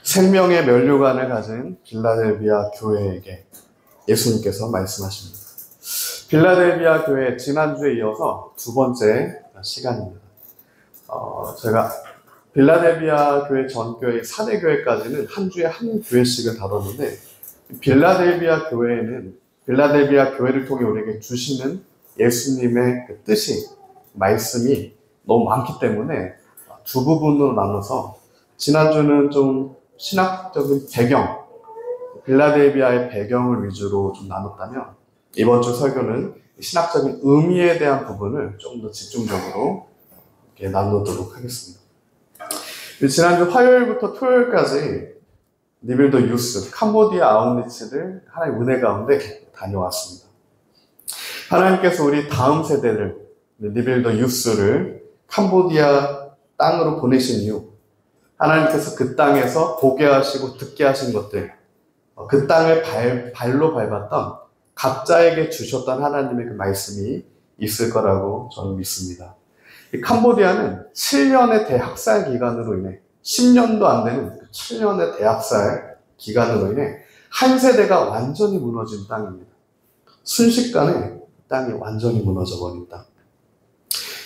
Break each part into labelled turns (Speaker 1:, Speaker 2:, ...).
Speaker 1: 생명의 면류관을 가진 빌라델비아 교회에게 예수님께서 말씀하십니다. 빌라델비아 교회 지난주에 이어서 두 번째 시간입니다. 제가 빌라델비아 교회 전교회 사내교회까지는 한 주에 한 교회씩을 다뤘는데 빌라델비아 교회를 통해 우리에게 주시는 예수님의 그 뜻이 말씀이 너무 많기 때문에 두 부분으로 나눠서 지난주는 좀 신학적인 배경, 빌라델비아의 배경을 위주로 좀 나눴다면 이번 주 설교는 신학적인 의미에 대한 부분을 좀 더 집중적으로 이렇게 나누도록 하겠습니다. 지난주 화요일부터 토요일까지 니빌더 유스, 캄보디아 아웃리치를 하나님의 은혜 가운데 다녀왔습니다. 하나님께서 우리 다음 세대를, 니빌더 유스를 캄보디아 땅으로 보내신 이유, 하나님께서 그 땅에서 보게 하시고 듣게 하신 것들, 그 땅을 발로 밟았던 각자에게 주셨던 하나님의 그 말씀이 있을 거라고 저는 믿습니다. 이 캄보디아는 7년의 대학살 기간으로 인해 10년도 안 되는 7년의 대학살 기간으로 인해 한 세대가 완전히 무너진 땅입니다. 순식간에 땅이 완전히 무너져버린 땅.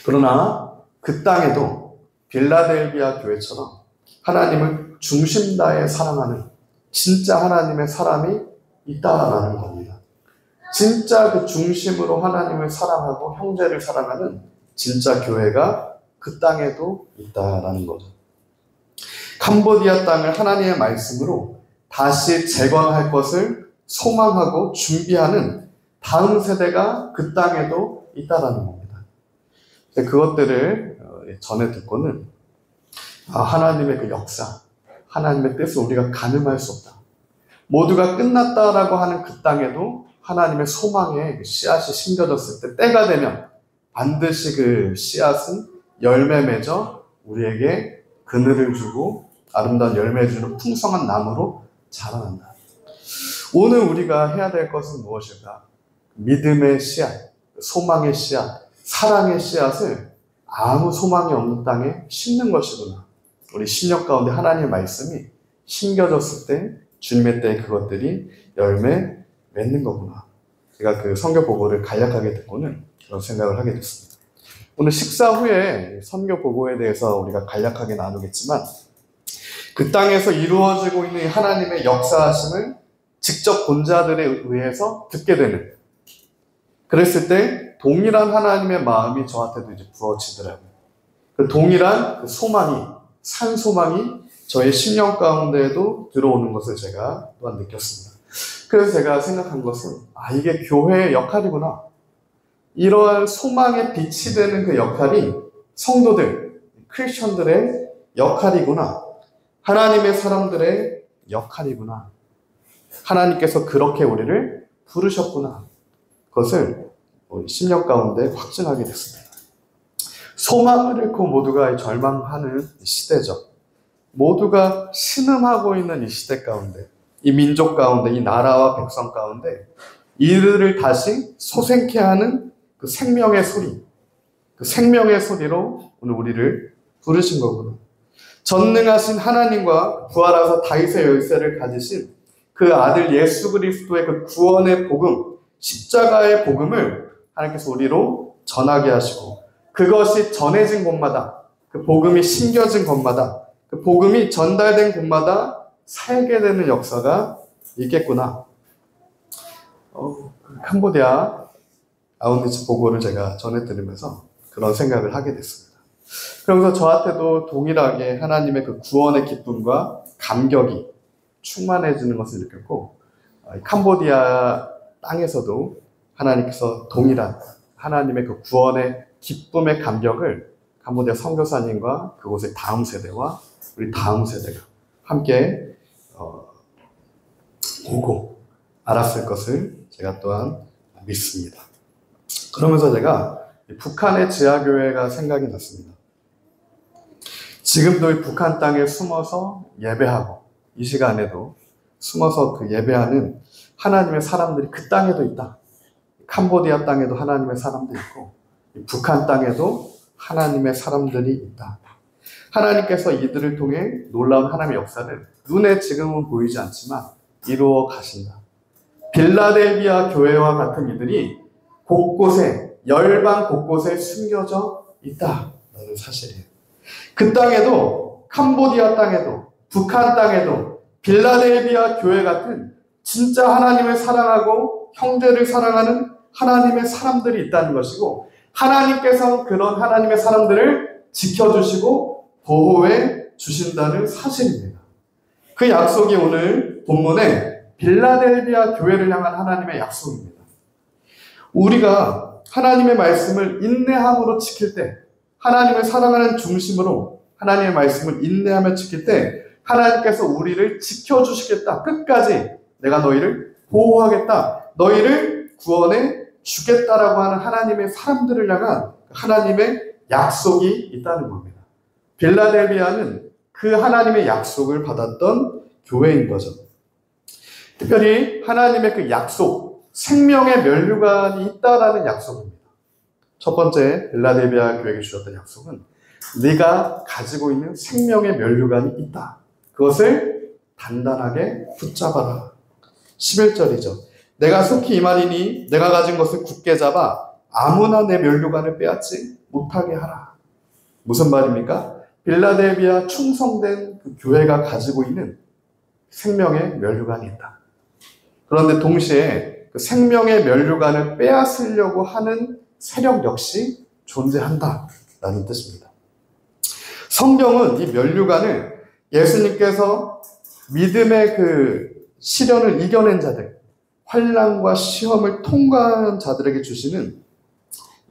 Speaker 1: 그러나 그 땅에도 빌라델비아 교회처럼 하나님을 중심 다해 사랑하는 진짜 하나님의 사람이 있다라는 겁니다. 진짜 그 중심으로 하나님을 사랑하고 형제를 사랑하는 진짜 교회가 그 땅에도 있다라는 거죠. 캄보디아 땅을 하나님의 말씀으로 다시 재건할 것을 소망하고 준비하는 다음 세대가 그 땅에도 있다라는 겁니다. 그것들을 전에 듣고는 하나님의 그 역사, 하나님의 뜻을 우리가 가늠할 수 없다. 모두가 끝났다라고 하는 그 땅에도 하나님의 소망의 씨앗이 심겨졌을 때 때가 되면 반드시 그 씨앗은 열매 맺어 우리에게 그늘을 주고 아름다운 열매 주는 풍성한 나무로 자라난다. 오늘 우리가 해야 될 것은 무엇일까? 믿음의 씨앗, 소망의 씨앗, 사랑의 씨앗을 아무 소망이 없는 땅에 심는 것이구나. 우리 심령 가운데 하나님의 말씀이 심겨졌을 때 주님의 때에 그것들이 열매 맺는 거구나. 제가 그 선교 보고를 간략하게 듣고는 그런 생각을 하게 됐습니다. 오늘 식사 후에 선교 보고에 대해서 우리가 간략하게 나누겠지만 그 땅에서 이루어지고 있는 하나님의 역사하심을 직접 본 자들에 의해서 듣게 되는, 그랬을 때 동일한 하나님의 마음이 저한테도 이제 부어지더라고요. 그 동일한 그 소망이, 산 소망이 저의 심령 가운데에도 들어오는 것을 제가 또한 느꼈습니다. 그래서 제가 생각한 것은 이게 교회의 역할이구나. 이러한 소망의 빛이 되는 그 역할이 성도들, 크리스천들의 역할이구나. 하나님의 사람들의 역할이구나. 하나님께서 그렇게 우리를 부르셨구나. 그것을 우리 심령 가운데 확증하게 됐습니다. 소망을 잃고 모두가 절망하는 시대죠. 모두가 신음하고 있는 이 시대 가운데, 이 민족 가운데, 이 나라와 백성 가운데 이들을 다시 소생케 하는 그 생명의 소리, 그 생명의 소리로 오늘 우리를 부르신 거구나. 전능하신 하나님과 부활하사 다윗의 열쇠를 가지신 그 아들 예수 그리스도의 그 구원의 복음, 십자가의 복음을 하나님께서 우리로 전하게 하시고, 그것이 전해진 곳마다, 그 복음이 심겨진 곳마다, 그 복음이 전달된 곳마다 살게 되는 역사가 있겠구나. 캄보디아 아웃리치 보고를 제가 전해드리면서 그런 생각을 하게 됐습니다. 그러면서 저한테도 동일하게 하나님의 그 구원의 기쁨과 감격이 충만해지는 것을 느꼈고, 캄보디아 땅에서도 하나님께서 동일한 하나님의 그 구원의 기쁨의 감격을 캄보디아 선교사님과 그곳의 다음 세대와 우리 다음 세대가 함께 보고 알았을 것을 제가 또한 믿습니다. 그러면서 제가 북한의 지하교회가 생각이 났습니다. 지금도 이 북한 땅에 숨어서 예배하고 이 시간에도 숨어서 그 예배하는 하나님의 사람들이 그 땅에도 있다. 캄보디아 땅에도 하나님의 사람들이 있고 북한 땅에도 하나님의 사람들이 있다. 하나님께서 이들을 통해 놀라운 하나님의 역사를 눈에 지금은 보이지 않지만 이루어 가신다. 빌라델비아 교회와 같은 이들이 곳곳에, 열방 곳곳에 숨겨져 있다라는 사실이에요. 그 땅에도, 캄보디아 땅에도, 북한 땅에도 빌라델비아 교회 같은 진짜 하나님을 사랑하고 형제를 사랑하는 하나님의 사람들이 있다는 것이고, 하나님께서 그런 하나님의 사람들을 지켜주시고 보호해 주신다는 사실입니다. 그 약속이 오늘 본문에 빌라델비아 교회를 향한 하나님의 약속입니다. 우리가 하나님의 말씀을 인내함으로 지킬 때, 하나님을 사랑하는 중심으로 하나님의 말씀을 인내하며 지킬 때 하나님께서 우리를 지켜주시겠다. 끝까지 내가 너희를 보호하겠다. 너희를 구원해 주겠다라고 하는 하나님의 사람들을 향한 하나님의 약속이 있다는 겁니다. 빌라델비아는 그 하나님의 약속을 받았던 교회인 거죠. 특별히 하나님의 그 약속, 생명의 면류관이 있다라는 약속입니다. 첫 번째 빌라델비아 교회에게 주셨던 약속은 네가 가지고 있는 생명의 면류관이 있다. 그것을 단단하게 붙잡아라. 11절이죠. 내가 속히 이말이니 내가 가진 것을 굳게 잡아 아무나 내 면류관을 빼앗지 못하게 하라. 무슨 말입니까? 빌라델비아 충성된 그 교회가 가지고 있는 생명의 면류관이 있다. 그런데 동시에 그 생명의 면류관을 빼앗으려고 하는 세력 역시 존재한다라는 뜻입니다. 성경은 이 면류관을 예수님께서 믿음의 그 시련을 이겨낸 자들, 환난과 시험을 통과한 자들에게 주시는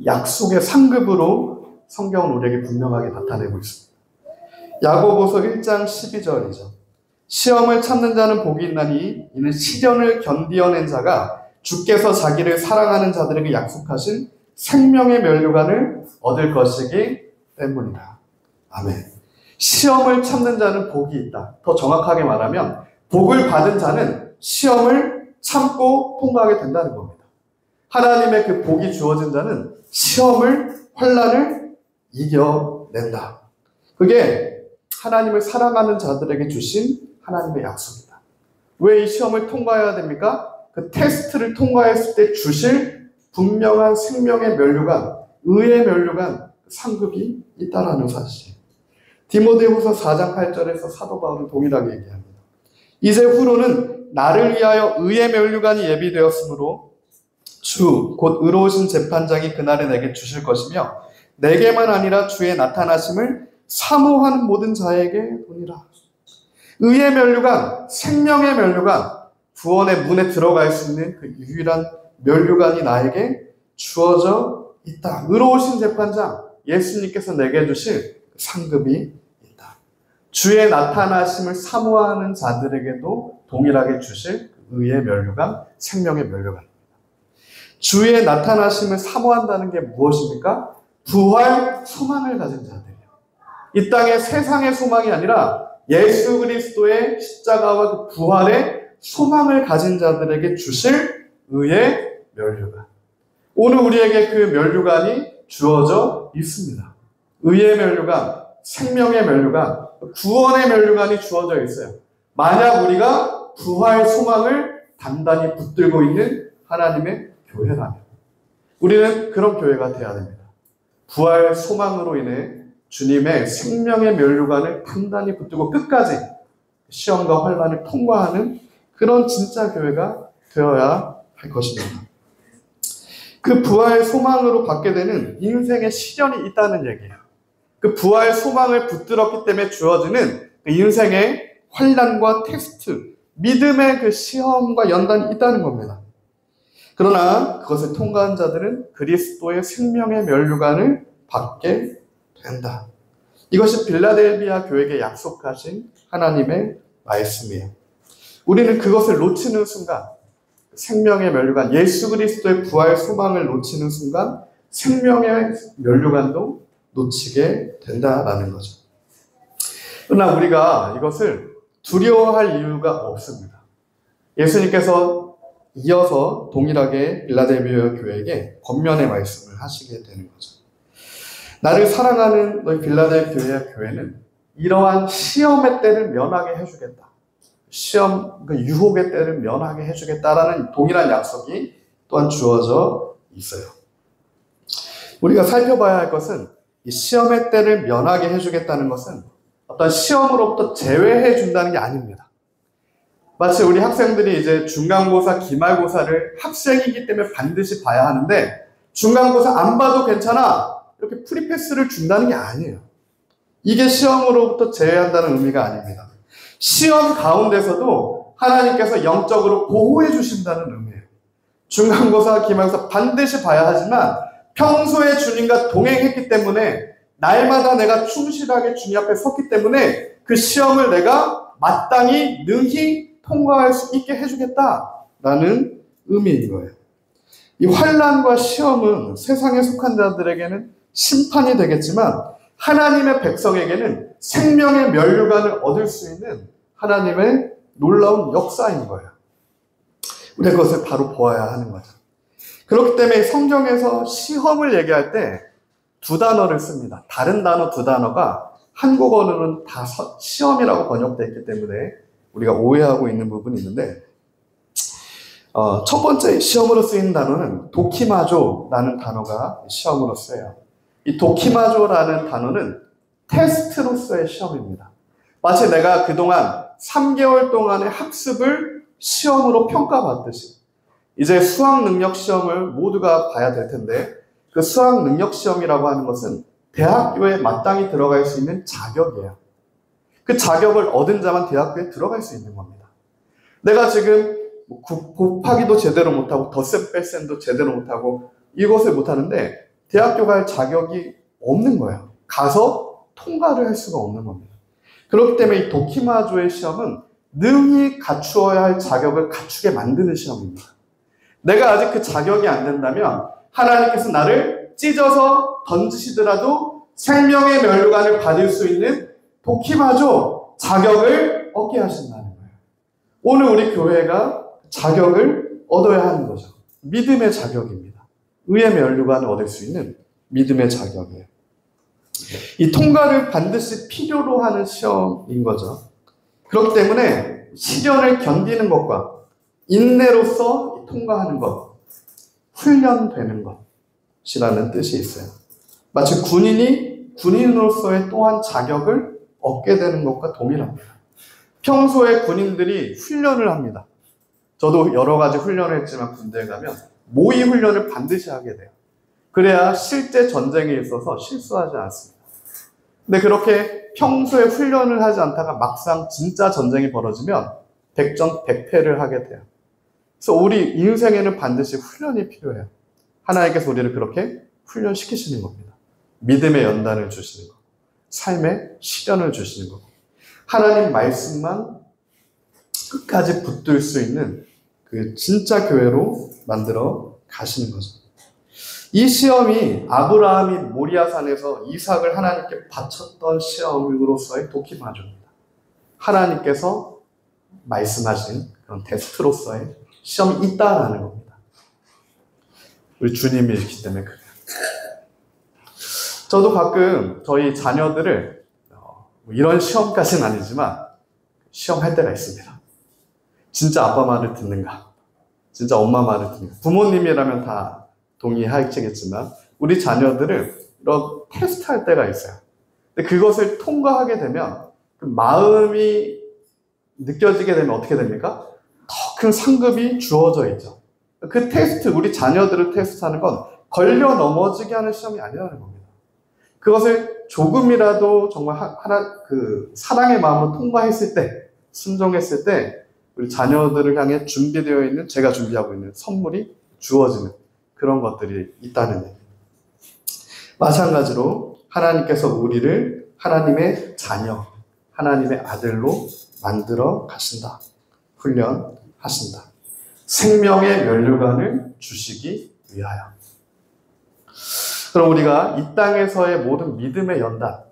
Speaker 1: 약속의 상급으로 성경은 우리에게 분명하게 나타내고 있습니다. 야고보서 1장 12절이죠. 시험을 참는 자는 복이 있나니 이는 시련을 견디어낸 자가 주께서 자기를 사랑하는 자들에게 약속하신 생명의 면류관을 얻을 것이기 때문이다. 아멘. 시험을 참는 자는 복이 있다. 더 정확하게 말하면 복을 받은 자는 시험을 참고 통과하게 된다는 겁니다. 하나님의 그 복이 주어진 자는 시험을, 환난을 이겨낸다. 그게 하나님을 사랑하는 자들에게 주신 하나님의 약속이다. 왜 이 시험을 통과해야 됩니까? 그 테스트를 통과했을 때 주실 분명한 생명의 면류관, 의의 면류관, 상급이 있다라는 사실. 디모데후서 4장 8절에서 사도 바울은 동일하게 얘기합니다. 이제 후로는 나를 위하여 의의 면류관이 예비되었으므로 주 곧 의로우신 재판장이 그날에 내게 주실 것이며 내게만 아니라 주의 나타나심을 사모하는 모든 자에게 오니라. 의의 면류관, 생명의 면류관, 구원의 문에 들어갈 수 있는 그 유일한 면류관이 나에게 주어져 있다. 의로우신 재판장, 예수님께서 내게 주실 상급이 있다. 주의 나타나심을 사모하는 자들에게도 동일하게 주실 의의 면류관, 생명의 면류관입니다. 주의 나타나심을 사모한다는 게 무엇입니까? 부활 소망을 가진 자들이에요. 이 땅의 세상의 소망이 아니라 예수 그리스도의 십자가와 그 부활의 소망을 가진 자들에게 주실 의의 면류관. 오늘 우리에게 그 면류관이 주어져 있습니다. 의의 면류관, 생명의 면류관, 구원의 면류관이 주어져 있어요. 만약 우리가 부활 소망을 단단히 붙들고 있는 하나님의 교회라면 우리는 그런 교회가 되어야 됩니다. 부활 소망으로 인해 주님의 생명의 면류관을 단단히 붙들고 끝까지 시험과 환난을 통과하는 그런 진짜 교회가 되어야 할 것입니다. 그 부활 소망으로 받게 되는 인생의 시련이 있다는 얘기예요. 그 부활 소망을 붙들었기 때문에 주어지는 그 인생의 환난과 테스트, 믿음의 그 시험과 연단이 있다는 겁니다. 그러나 그것을 통과한 자들은 그리스도의 생명의 면류관을 받게 된다. 이것이 빌라델비아 교회에게 약속하신 하나님의 말씀이에요. 우리는 그것을 놓치는 순간, 생명의 면류관, 예수 그리스도의 부활 소망을 놓치는 순간 생명의 면류관도 놓치게 된다라는 거죠. 그러나 우리가 이것을 두려워할 이유가 없습니다. 예수님께서 이어서 동일하게 빌라델비아 교회에게 권면의 말씀을 하시게 되는 거죠. 나를 사랑하는 너희 빌라델피아 교회는 이러한 시험의 때를 면하게 해주겠다. 시험, 그 유혹의 때를 면하게 해주겠다라는 동일한 약속이 또한 주어져 있어요. 우리가 살펴봐야 할 것은 이 시험의 때를 면하게 해주겠다는 것은 어떤 시험으로부터 제외해 준다는 게 아닙니다. 마치 우리 학생들이 이제 중간고사, 기말고사를 학생이기 때문에 반드시 봐야 하는데 중간고사 안 봐도 괜찮아 이렇게 프리패스를 준다는 게 아니에요. 이게 시험으로부터 제외한다는 의미가 아닙니다. 시험 가운데서도 하나님께서 영적으로 보호해 주신다는 의미예요. 중간고사, 기말고사 반드시 봐야 하지만 평소에 주님과 동행했기 때문에 날마다 내가 충실하게 주님 앞에 섰기 때문에 그 시험을 내가 마땅히 능히 통과할 수 있게 해주겠다라는 의미인 거예요. 이 환난과 시험은 세상에 속한 자들에게는 심판이 되겠지만 하나님의 백성에게는 생명의 면류관을 얻을 수 있는 하나님의 놀라운 역사인 거예요. 우리가 그것을 바로 보아야 하는 거죠. 그렇기 때문에 성경에서 시험을 얘기할 때 두 단어를 씁니다. 다른 단어 두 단어가 한국어로는 다 시험이라고 번역되어 있기 때문에 우리가 오해하고 있는 부분이 있는데 첫 번째 시험으로 쓰이는 단어는 도키마조라는 단어가 시험으로 쓰여요. 이 도키마조라는 단어는 테스트로서의 시험입니다. 마치 내가 그동안 3개월 동안의 학습을 시험으로 평가받듯이 이제 수학 능력 시험을 모두가 봐야 될 텐데 그 수학 능력 시험이라고 하는 것은 대학교에 마땅히 들어갈 수 있는 자격이에요. 그 자격을 얻은 자만 대학교에 들어갈 수 있는 겁니다. 내가 지금 곱하기도 제대로 못하고 덧셈 뺄셈도 제대로 못하고 이것을 못하는데 대학교 갈 자격이 없는 거예요. 가서 통과를 할 수가 없는 겁니다. 그렇기 때문에 이 도키마조의 시험은 능히 갖추어야 할 자격을 갖추게 만드는 시험입니다. 내가 아직 그 자격이 안 된다면 하나님께서 나를 찢어서 던지시더라도 생명의 면류관을 받을 수 있는 도키마조 자격을 얻게 하신다는 거예요. 오늘 우리 교회가 자격을 얻어야 하는 거죠. 믿음의 자격입니다. 의의 면류관을 얻을 수 있는 믿음의 자격이에요. 이 통과를 반드시 필요로 하는 시험인 거죠. 그렇기 때문에 시련을 견디는 것과 인내로서 통과하는 것, 훈련되는 것이라는 뜻이 있어요. 마치 군인으로서의 또한 자격을 얻게 되는 것과 동일합니다. 평소에 군인들이 훈련을 합니다. 저도 여러 가지 훈련을 했지만 군대에 가면 모의 훈련을 반드시 하게 돼요. 그래야 실제 전쟁에 있어서 실수하지 않습니다. 근데 그렇게 평소에 훈련을 하지 않다가 막상 진짜 전쟁이 벌어지면 백전백패를 하게 돼요. 그래서 우리 인생에는 반드시 훈련이 필요해요. 하나님께서 우리를 그렇게 훈련시키시는 겁니다. 믿음의 연단을 주시는 것, 삶의 시련을 주시는 것, 하나님 말씀만 끝까지 붙들 수 있는 그 진짜 교회로 만들어 가시는 거죠. 이 시험이 아브라함이 모리아산에서 이삭을 하나님께 바쳤던 시험으로서의 도키마조입니다. 하나님께서 말씀하신 그런 테스트로서의 시험이 있다라는 겁니다. 우리 주님이 있기 때문에 그래요. 저도 가끔 저희 자녀들을 이런 시험까지는 아니지만 시험할 때가 있습니다. 진짜 아빠 말을 듣는가? 진짜 엄마 말을 듣는가? 부모님이라면 다 동의하시겠지만 우리 자녀들을 이런 테스트할 때가 있어요. 근데 그것을 통과하게 되면 그 마음이 느껴지게 되면 어떻게 됩니까? 더 큰 상급이 주어져 있죠. 그 테스트, 우리 자녀들을 테스트하는 건 걸려 넘어지게 하는 시험이 아니라는 겁니다. 그것을 조금이라도 정말 사랑의 마음으로 통과했을 때, 순종했을 때 우리 자녀들을 향해 준비되어 있는, 제가 준비하고 있는 선물이 주어지는 그런 것들이 있다는 얘기입니다. 마찬가지로 하나님께서 우리를 하나님의 자녀, 하나님의 아들로 만들어 가신다. 훈련하신다. 생명의 면류관을 주시기 위하여. 그럼 우리가 이 땅에서의 모든 믿음의 연단,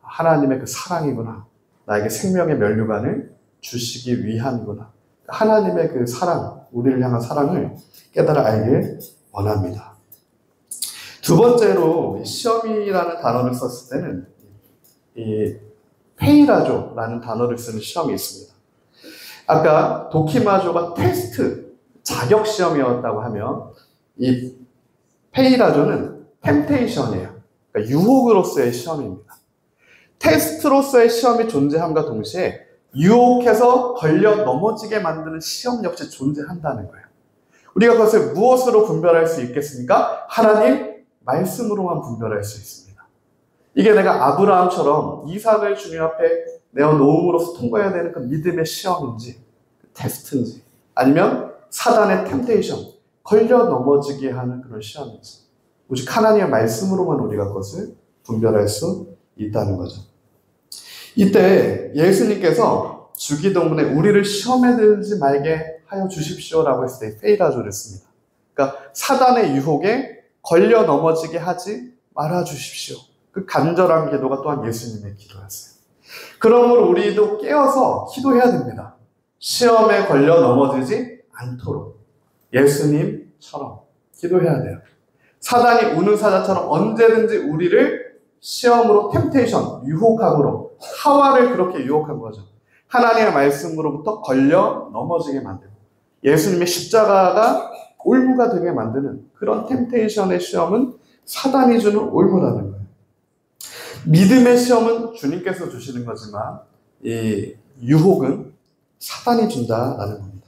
Speaker 1: 하나님의 그 사랑이구나. 나에게 생명의 면류관을 주시기 위함이구나. 하나님의 그 사랑, 우리를 향한 사랑을 깨달아 알길 원합니다. 두 번째로 시험이라는 단어를 썼을 때는 이 페이라조라는 단어를 쓰는 시험이 있습니다. 아까 도키마조가 테스트, 자격 시험이었다고 하면 이 페이라조는 템테이션이에요. 그러니까 유혹으로서의 시험입니다. 테스트로서의 시험이 존재함과 동시에 유혹해서 걸려 넘어지게 만드는 시험 역시 존재한다는 거예요. 우리가 그것을 무엇으로 분별할 수 있겠습니까? 하나님 말씀으로만 분별할 수 있습니다. 이게 내가 아브라함처럼 이삭을 주님 앞에 내어놓음으로써 통과해야 되는 그 믿음의 시험인지 테스트인지 아니면 사단의 템테이션, 걸려 넘어지게 하는 그런 시험인지 오직 하나님의 말씀으로만 우리가 그것을 분별할 수 있다는 거죠. 이때 예수님께서 주기도문에 우리를 시험에 들지 말게 하여 주십시오라고 했을 때 페이라조를 씁니다. 그러니까 사단의 유혹에 걸려 넘어지게 하지 말아 주십시오. 그 간절한 기도가 또한 예수님의 기도였어요. 그러므로 우리도 깨어서 기도해야 됩니다. 시험에 걸려 넘어지지 않도록 예수님처럼 기도해야 돼요. 사단이 우는 사자처럼 언제든지 우리를 시험으로 템테이션, 유혹함으로 하와를 그렇게 유혹한 거죠. 하나님의 말씀으로부터 걸려 넘어지게 만들고 예수님의 십자가가 올무가 되게 만드는 그런 템테이션의 시험은 사단이 주는 올무라는 거예요. 믿음의 시험은 주님께서 주시는 거지만 이 유혹은 사단이 준다라는 겁니다.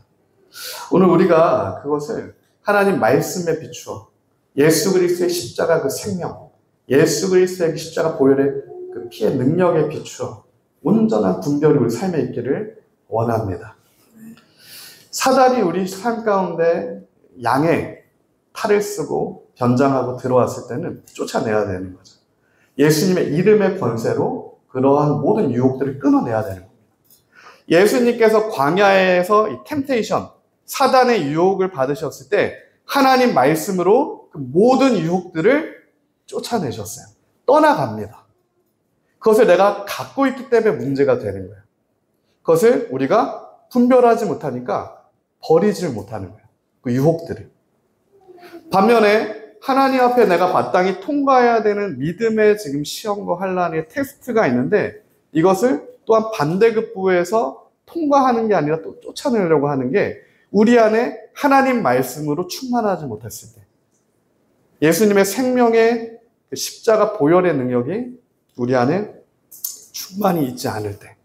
Speaker 1: 오늘 우리가 그것을 하나님 말씀에 비추어 예수 그리스도의 십자가 그 생명, 예수 그리스도의 그 십자가 보혈의 그 피의 능력에 비추어 온전한 분별이 우리 삶에 있기를 원합니다. 사단이 우리 삶 가운데 양의 칼을 쓰고 변장하고 들어왔을 때는 쫓아내야 되는 거죠. 예수님의 이름의 권세로 그러한 모든 유혹들을 끊어내야 되는 겁니다. 예수님께서 광야에서 이 템테이션, 사단의 유혹을 받으셨을 때 하나님 말씀으로 그 모든 유혹들을 쫓아내셨어요. 떠나갑니다. 그것을 내가 갖고 있기 때문에 문제가 되는 거예요. 그것을 우리가 분별하지 못하니까 버리지를 못하는 거예요. 그 유혹들을. 반면에 하나님 앞에 내가 마땅히 통과해야 되는 믿음의 지금 시험과 환란의 테스트가 있는데 이것을 또한 반대급부에서 통과하는 게 아니라 또 쫓아내려고 하는 게 우리 안에 하나님 말씀으로 충만하지 못했을 때 예수님의 생명의 십자가 보혈의 능력이 우리 안에 충만히 있지 않을 때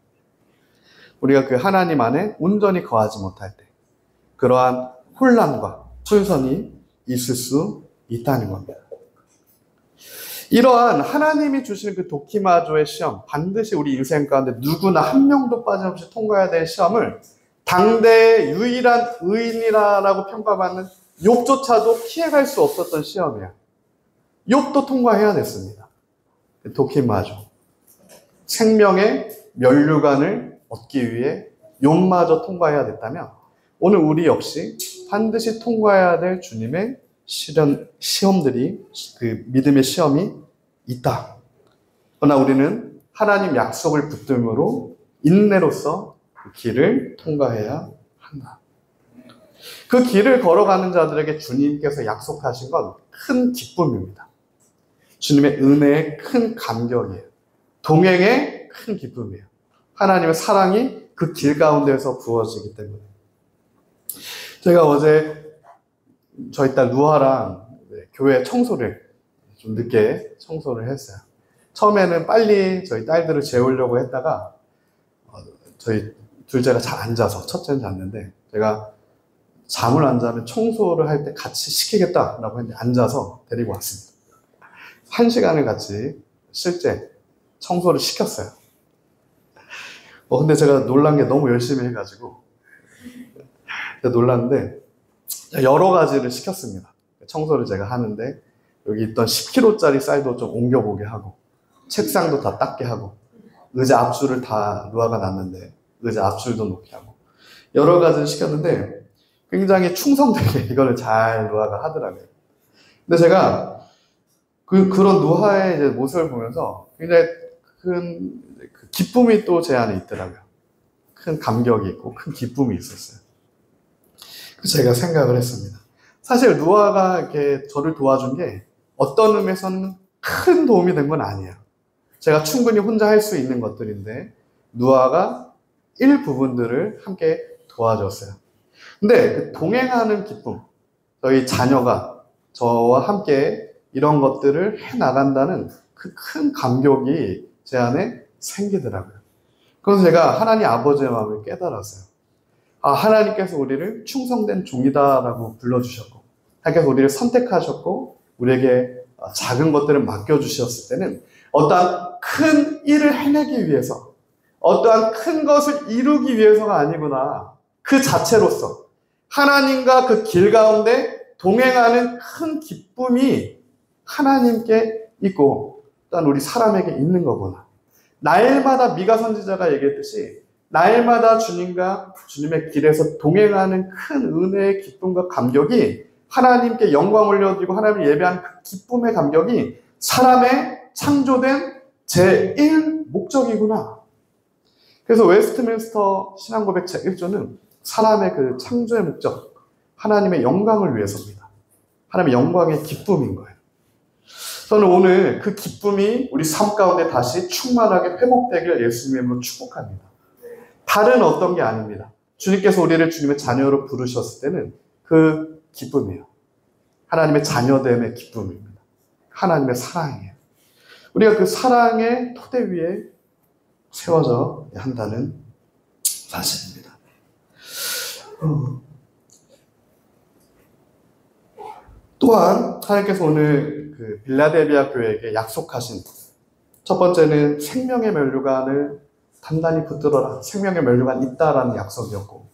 Speaker 1: 우리가 그 하나님 안에 온전히 거하지 못할 때 그러한 혼란과 혼선이 있을 수 있다는 겁니다. 이러한 하나님이 주시는 그 도키마조의 시험, 반드시 우리 인생 가운데 누구나 한 명도 빠짐없이 통과해야 될 시험을 당대의 유일한 의인이라고 평가받는 욥조차도 피해갈 수 없었던 시험이에요. 욥도 통과해야 됐습니다. 도키마조. 생명의 면류관을 얻기 위해 욥마저 통과해야 됐다면 오늘 우리 역시 반드시 통과해야 될 주님의 시험들이 그 믿음의 시험이 있다. 그러나 우리는 하나님 약속을 붙들므로 인내로서 그 길을 통과해야 한다. 그 길을 걸어가는 자들에게 주님께서 약속하신 건 큰 기쁨입니다. 주님의 은혜의 큰 감격이에요. 동행의 큰 기쁨이에요. 하나님의 사랑이 그 길 가운데서 부어지기 때문에. 제가 어제 저희 딸 루아랑 교회 청소를 좀 늦게 청소를 했어요. 처음에는 빨리 저희 딸들을 재우려고 했다가 저희 둘째가 잘 안 자서 첫째는 잤는데 제가 잠을 안 자면 청소를 할 때 같이 시키겠다라고 했는데 안 자서 데리고 왔습니다. 1시간을 같이 실제 청소를 시켰어요. 근데 제가 놀란 게 너무 열심히 해가지고 놀랐는데 여러 가지를 시켰습니다. 청소를 제가 하는데 여기 있던 10kg짜리 쌀도 좀 옮겨보게 하고 책상도 다 닦게 하고 의자 앞줄을 다 루아가 놨는데 의자 앞줄도 놓게 하고 여러 가지를 시켰는데 굉장히 충성되게 이거를 잘 루아가 하더라고요. 근데 제가 그런 루아의 이제 모습을 보면서 굉장히 큰 기쁨이 또 제 안에 있더라고요. 큰 감격이 있고 큰 기쁨이 있었어요. 그래서 제가 생각을 했습니다. 사실 루아가 이렇게 저를 도와준 게 어떤 의미에서는 큰 도움이 된 건 아니에요. 제가 충분히 혼자 할 수 있는 것들인데 누아가 일부분들을 함께 도와줬어요. 근데 그 동행하는 기쁨, 저희 자녀가 저와 함께 이런 것들을 해나간다는 그 큰 감격이 제 안에 생기더라고요. 그래서 제가 하나님 아버지의 마음을 깨달았어요. 아, 하나님께서 우리를 충성된 종이다라고 불러주셨고, 하나님께서 우리를 선택하셨고, 우리에게 작은 것들을 맡겨주셨을 때는 어떠한 큰 일을 해내기 위해서, 어떠한 큰 것을 이루기 위해서가 아니구나. 그 자체로서 하나님과 그 길 가운데 동행하는 큰 기쁨이 하나님께 있고, 또한 우리 사람에게 있는 거구나. 날마다 미가 선지자가 얘기했듯이 날마다 주님과 주님의 길에서 동행하는 큰 은혜의 기쁨과 감격이 하나님께 영광 올려드리고 하나님을 예배하는 그 기쁨의 감격이 사람의 창조된 제1 목적이구나. 그래서 웨스트민스터 신앙고백 제1조는 사람의 그 창조의 목적, 하나님의 영광을 위해서입니다. 하나님의 영광의 기쁨인 거예요. 저는 오늘 그 기쁨이 우리 삶 가운데 다시 충만하게 회복되길 예수님의 이름으로 축복합니다. 다른 어떤 게 아닙니다. 주님께서 우리를 주님의 자녀로 부르셨을 때는 그 기쁨이에요. 하나님의 자녀됨의 기쁨입니다. 하나님의 사랑이에요. 우리가 그 사랑의 토대 위에 세워져 한다는 사실입니다. 또한 하나님께서 오늘 그 빌라델비아 교회에게 약속하신 첫 번째는 생명의 면류관을 단단히 붙들어라. 생명의 면류관 있다라는 약속이었고,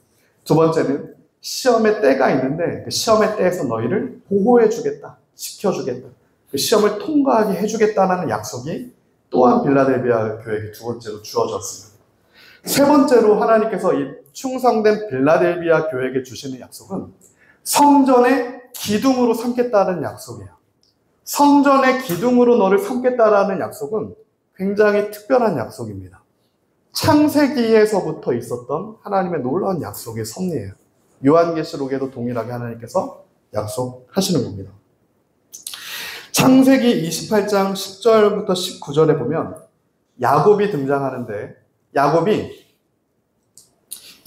Speaker 1: 두 번째는 시험의 때가 있는데 그 시험의 때에서 너희를 보호해 주겠다, 지켜주겠다, 그 시험을 통과하게 해주겠다는 약속이 또한 빌라델비아 교회에게 두 번째로 주어졌습니다. 세 번째로 하나님께서 이 충성된 빌라델비아 교회에게 주시는 약속은 성전의 기둥으로 삼겠다는 약속이에요. 성전의 기둥으로 너를 삼겠다라는 약속은 굉장히 특별한 약속입니다. 창세기에서부터 있었던 하나님의 놀라운 약속의 섭리예요. 요한계시록에도 동일하게 하나님께서 약속하시는 겁니다. 창세기 28장 10절부터 19절에 보면 야곱이 등장하는데, 야곱이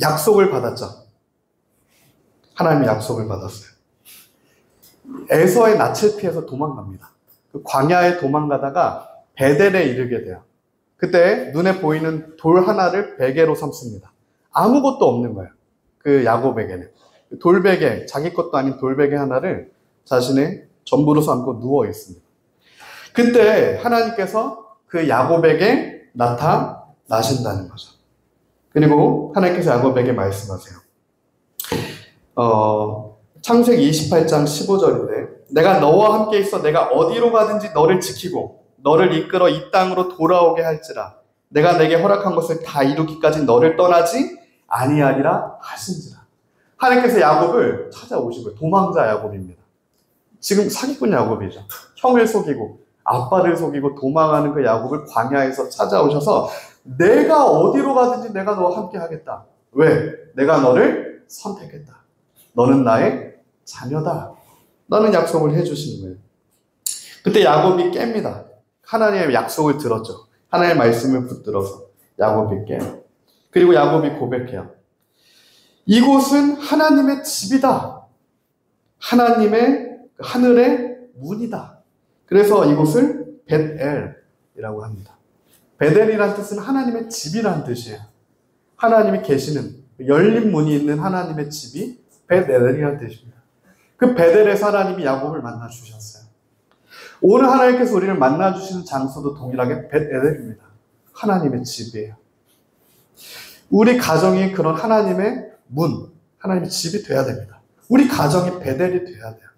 Speaker 1: 약속을 받았죠. 하나님의 약속을 받았어요. 에서의 낯을 피해서 도망갑니다. 그 광야에 도망가다가 베델에 이르게 돼요. 그때 눈에 보이는 돌 하나를 베개로 삼습니다. 아무것도 없는 거예요. 그 야곱에게는. 돌베개, 자기 것도 아닌 돌베개 하나를 자신의 전부로 삼고 누워 있습니다. 그때 하나님께서 그 야곱에게 나타나신다는 거죠. 그리고 하나님께서 야곱에게 말씀하세요. 창세기 28장 15절인데 내가 너와 함께 있어 내가 어디로 가든지 너를 지키고 너를 이끌어 이 땅으로 돌아오게 할지라 내가 내게 허락한 것을 다 이루기까지 너를 떠나지 아니하리라 하신지라. 하나님께서 야곱을 찾아오신 거예요. 도망자 야곱입니다. 지금 사기꾼 야곱이죠. 형을 속이고 아빠를 속이고 도망하는 그 야곱을 광야에서 찾아오셔서 내가 어디로 가든지 내가 너와 함께 하겠다. 왜? 내가 너를 선택했다. 너는 나의 자녀다. 라는 약속을 해주시는 거예요. 그때 야곱이 깹니다. 하나님의 약속을 들었죠. 하나님의 말씀을 붙들어서 야곱이 깨요. 그리고 야곱이 고백해요. 이곳은 하나님의 집이다. 하나님의 하늘의 문이다. 그래서 이곳을 벳엘이라고 합니다. 벳엘이라는 뜻은 하나님의 집이라는 뜻이에요. 하나님이 계시는 열린 문이 있는 하나님의 집이 벳엘이라는 뜻입니다. 그 벳엘에서 하나님이 야곱을 만나 주셨어요. 오늘 하나님께서 우리를 만나 주시는 장소도 동일하게 벳엘입니다. 하나님의 집이에요. 우리 가정이 그런 하나님의 문, 하나님의 집이 돼야 됩니다. 우리 가정이 벳엘이 돼야 돼요.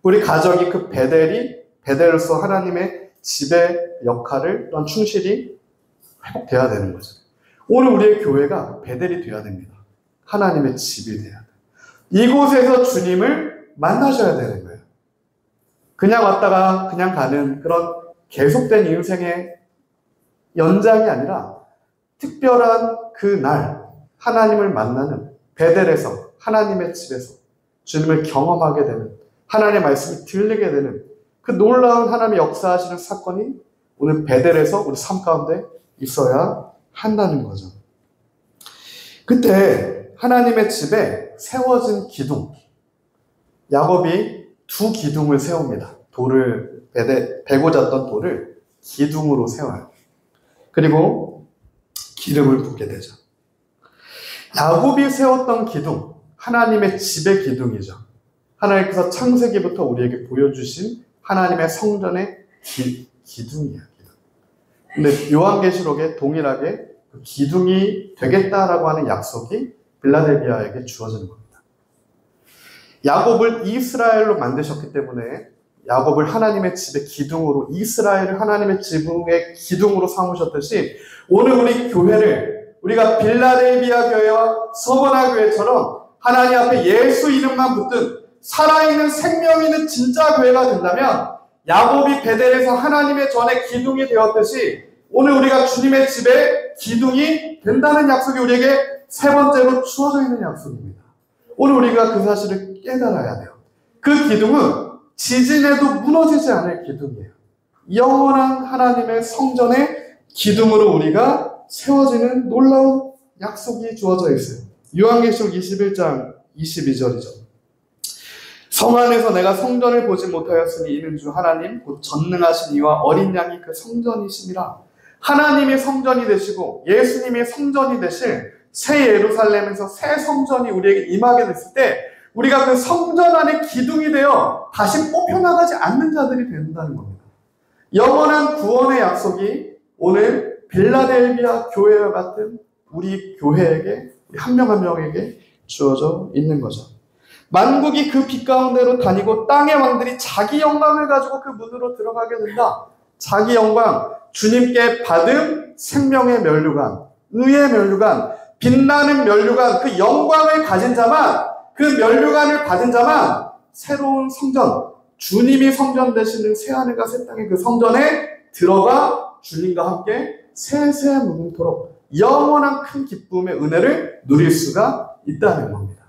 Speaker 1: 우리 가정이 그 벳엘로서 하나님의 집의 역할을 또한 충실히 회복돼야 되는 거죠. 오늘 우리의 교회가 벳엘이 돼야 됩니다. 하나님의 집이 돼야 돼요. 이곳에서 주님을 만나셔야 되는 거예요. 그냥 왔다가 그냥 가는 그런 계속된 인생의 연장이 아니라 특별한 그 날 하나님을 만나는 벳엘에서 하나님의 집에서 주님을 경험하게 되는 하나님의 말씀이 들리게 되는 그 놀라운 하나님의 역사하시는 사건이 오늘 베델에서 우리 삶 가운데 있어야 한다는 거죠. 그때 하나님의 집에 세워진 기둥, 야곱이 두 기둥을 세웁니다. 돌을, 베고 잤던 돌을 기둥으로 세워요. 그리고 기름을 붓게 되죠. 야곱이 세웠던 기둥, 하나님의 집의 기둥이죠. 하나님께서 창세기부터 우리에게 보여주신 하나님의 성전의 기둥이야. 근데 요한계시록에 동일하게 그 기둥이 되겠다라고 하는 약속이 빌라델비아에게 주어지는 겁니다. 야곱을 이스라엘로 만드셨기 때문에 야곱을 하나님의 집의 기둥으로, 이스라엘을 하나님의 집의 기둥으로 삼으셨듯이 오늘 우리 교회를 우리가 빌라델비아 교회와 서머나 교회처럼 하나님 앞에 예수 이름만 붙든 살아있는 생명 있는 진짜 교회가 된다면 야곱이 베델에서 하나님의 전에 기둥이 되었듯이 오늘 우리가 주님의 집에 기둥이 된다는 약속이 우리에게 세 번째로 주어져 있는 약속입니다. 오늘 우리가 그 사실을 깨달아야 돼요. 그 기둥은 지진에도 무너지지 않을 기둥이에요. 영원한 하나님의 성전의 기둥으로 우리가 세워지는 놀라운 약속이 주어져 있어요. 요한계시록 21장 22절이죠. 성 안에서 내가 성전을 보지 못하였으니 이는 주 하나님 곧 전능하신 이와 어린 양이 그 성전이심이라. 하나님이 성전이 되시고 예수님이 성전이 되실 새 예루살렘에서 새 성전이 우리에게 임하게 됐을 때 우리가 그 성전 안에 기둥이 되어 다시 뽑혀나가지 않는 자들이 된다는 겁니다. 영원한 구원의 약속이 오늘 빌라델비아 교회와 같은 우리 교회에게, 한 명 한 명에게 주어져 있는 거죠. 만국이 그 빛 가운데로 다니고 땅의 왕들이 자기 영광을 가지고 그 문으로 들어가게 된다. 자기 영광, 주님께 받은 생명의 면류관, 의의 면류관, 빛나는 면류관, 그 영광을 가진 자만, 그 면류관을 받은 자만 새로운 성전, 주님이 성전 되시는 새하늘과 새 땅의 그 성전에 들어가 주님과 함께 세세 무궁토록 영원한 큰 기쁨의 은혜를 누릴 수가 있다는 겁니다.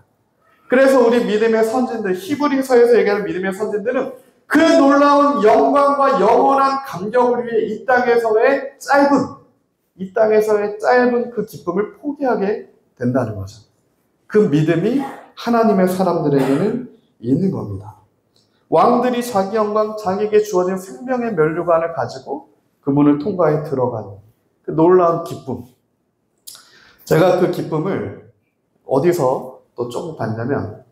Speaker 1: 그래서 우리 믿음의 선진들, 히브리서에서 얘기하는 믿음의 선진들은 그 놀라운 영광과 영원한 감격을 위해 이 땅에서의 짧은 그 기쁨을 포기하게 된다는 거죠. 그 믿음이 하나님의 사람들에게는 있는 겁니다. 왕들이 자기 영광, 자기에게 주어진 생명의 면류관을 가지고 그 문을 통과해 들어가는 그 놀라운 기쁨. 제가 그 기쁨을 어디서 또 조금 봤냐면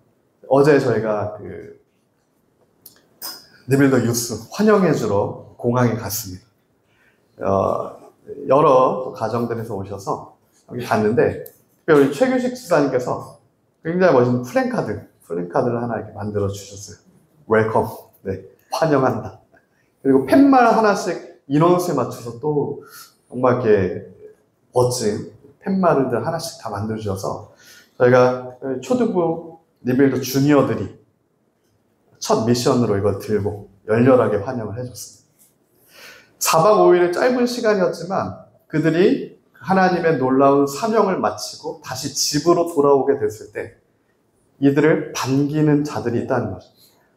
Speaker 1: 어제 저희가 리빌더 유스 환영해주러 공항에 갔습니다. 여러 또 가정들에서 오셔서 여기 갔는데 특별히 최규식 지사님께서 굉장히 멋진 플랜카드를 하나 이렇게 만들어 주셨어요. 웰컴, 네, 환영한다. 그리고 팻말 하나씩 인원수에 맞춰서 또 정말 이렇게 멋진 팻말들 하나씩 다 만들어 주셔서 저희가 초등부 리빌더 주니어들이 첫 미션으로 이걸 들고 열렬하게 환영을 해줬습니다. 4박 5일의 짧은 시간이었지만 그들이 하나님의 놀라운 사명을 마치고 다시 집으로 돌아오게 됐을 때 이들을 반기는 자들이 있다는 거죠.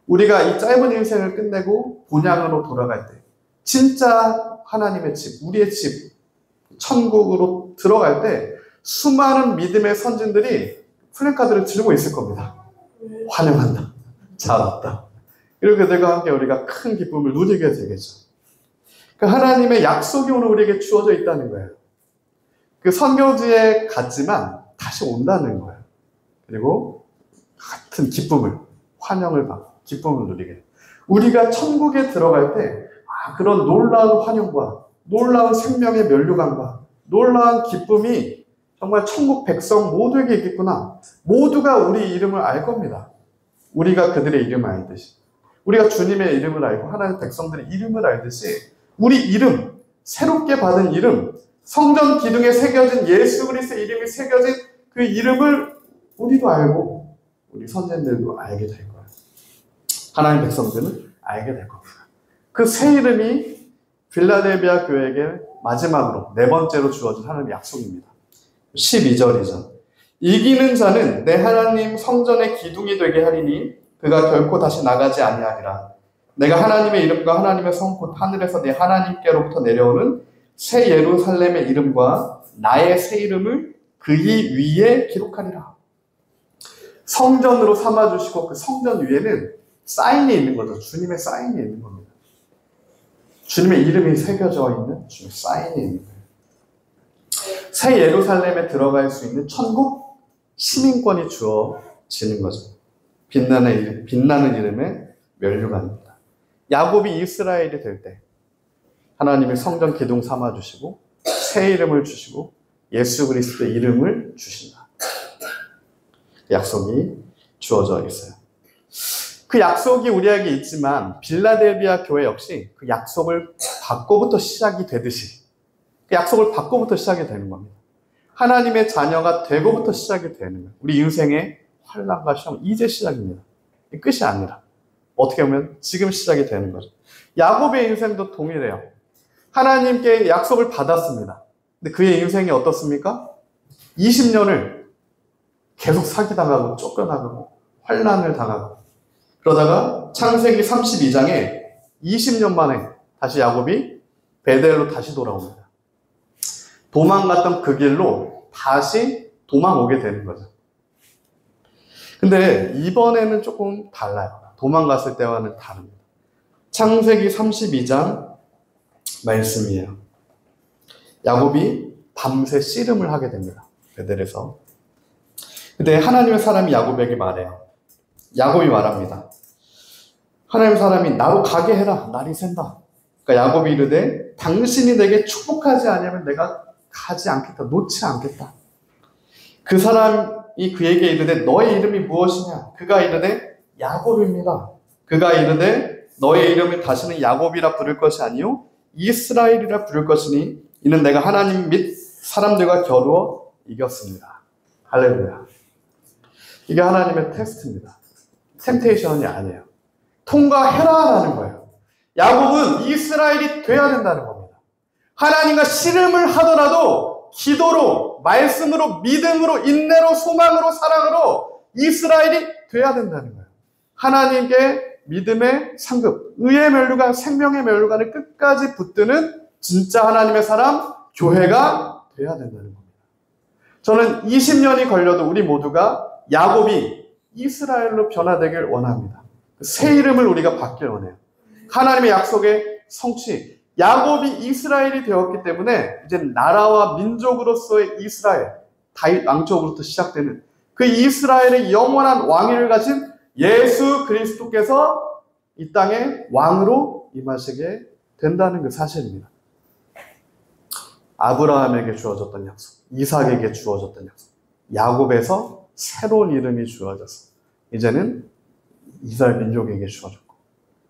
Speaker 1: 우리가 이 짧은 인생을 끝내고 본향으로 돌아갈 때 진짜 하나님의 집, 우리의 집, 천국으로 들어갈 때 수많은 믿음의 선진들이 플랜카드를 들고 있을 겁니다. 환영한다. 잘 왔다. 그리고 그들과 함께 우리가 큰 기쁨을 누리게 되겠죠. 그 하나님의 약속이 오늘 우리에게 주어져 있다는 거예요. 그 선교지에 갔지만 다시 온다는 거예요. 그리고 같은 기쁨을, 환영을 받고 기쁨을 누리게. 우리가 천국에 들어갈 때 그런 놀라운 환영과 놀라운 생명의 면류관과 놀라운 기쁨이 정말 천국 백성 모두에게 있겠구나. 모두가 우리 이름을 알 겁니다. 우리가 그들의 이름을 알듯이, 우리가 주님의 이름을 알고 하나님의 백성들의 이름을 알듯이 우리 이름, 새롭게 받은 이름, 성전 기둥에 새겨진 예수 그리스도의 이름이 새겨진 그 이름을 우리도 알고 우리 선생들도 알게 될 거예요. 하나님의 백성들은 알게 될 겁니다. 그 새 이름이 빌라델비아 교회에게 마지막으로 네 번째로 주어진 하나님의 약속입니다. 12절이죠. 이기는 자는 내 하나님 성전의 기둥이 되게 하리니 그가 결코 다시 나가지 아니하리라. 내가 하나님의 이름과 하나님의 성 곧 하늘에서 내 하나님께로부터 내려오는 새 예루살렘의 이름과 나의 새 이름을 그이 위에 기록하리라. 성전으로 삼아주시고 그 성전 위에는 사인이 있는 거죠. 주님의 사인이 있는 겁니다. 주님의 이름이 새겨져 있는 주님의 사인이 있는 거예요. 새 예루살렘에 들어갈 수 있는 천국 시민권이 주어지는 거죠. 빛나는 이름의 면류관입니다. 야곱이 이스라엘이 될 때 하나님이 성전 기둥 삼아주시고 새 이름을 주시고 예수 그리스도의 이름을 주신다. 약속이 주어져 있어요. 그 약속이 우리에게 있지만 빌라델비아 교회 역시 그 약속을 받고부터 시작이 되듯이 그 약속을 받고부터 시작이 되는 겁니다. 하나님의 자녀가 되고부터 시작이 되는 거예요. 우리 인생의 환난과 시험 이제 시작입니다. 끝이 아니라 어떻게 보면 지금 시작이 되는 거죠. 야곱의 인생도 동일해요. 하나님께 약속을 받았습니다. 근데 그의 인생이 어떻습니까? 20년을 계속 사기당하고 쫓겨나고 환난을 당하고 그러다가 창세기 32장에 20년 만에 다시 야곱이 베델로 다시 돌아옵니다. 도망갔던 그 길로 다시 도망오게 되는 거죠. 근데 이번에는 조금 달라요. 도망갔을 때와는 다릅니다. 창세기 32장 말씀이에요. 야곱이 밤새 씨름을 하게 됩니다. 베델에서. 근데 하나님의 사람이 야곱에게 말해요. 야곱이 말합니다. 하나님의 사람이 나로 가게 해라. 날이 샌다. 그러니까 야곱이 이르되 당신이 내게 축복하지 않으면 내가 가지 않겠다. 놓지 않겠다. 그 사람이 그에게 이르되 너의 이름이 무엇이냐? 그가 이르되 야곱입니다. 그가 이르되 너의 이름을 다시는 야곱이라 부를 것이 아니요 이스라엘이라 부를 것이니 이는 내가 하나님 및 사람들과 겨루어 이겼습니다. 할렐루야. 이게 하나님의 테스트입니다. 템테이션이 아니에요. 통과해라라는 거예요. 야곱은 이스라엘이 돼야 된다는 겁니다. 하나님과 씨름을 하더라도 기도로, 말씀으로, 믿음으로, 인내로, 소망으로, 사랑으로 이스라엘이 돼야 된다는 거예요. 하나님께 믿음의 상급, 의의 면류관, 생명의 면류관을 끝까지 붙드는 진짜 하나님의 사람, 교회가 돼야 된다는 겁니다. 저는 20년이 걸려도 우리 모두가 야곱이 이스라엘로 변화되길 원합니다. 새 이름을 우리가 받길 원해요. 하나님의 약속의 성취, 야곱이 이스라엘이 되었기 때문에 이제 나라와 민족으로서의 이스라엘, 다윗 왕족으로부터 시작되는 그 이스라엘의 영원한 왕위를 가진 예수 그리스도께서 이 땅에 왕으로 임하시게 된다는 그 사실입니다. 아브라함에게 주어졌던 약속, 이삭에게 주어졌던 약속, 야곱에서 새로운 이름이 주어졌어. 이제는 이스라엘 민족에게 주어졌고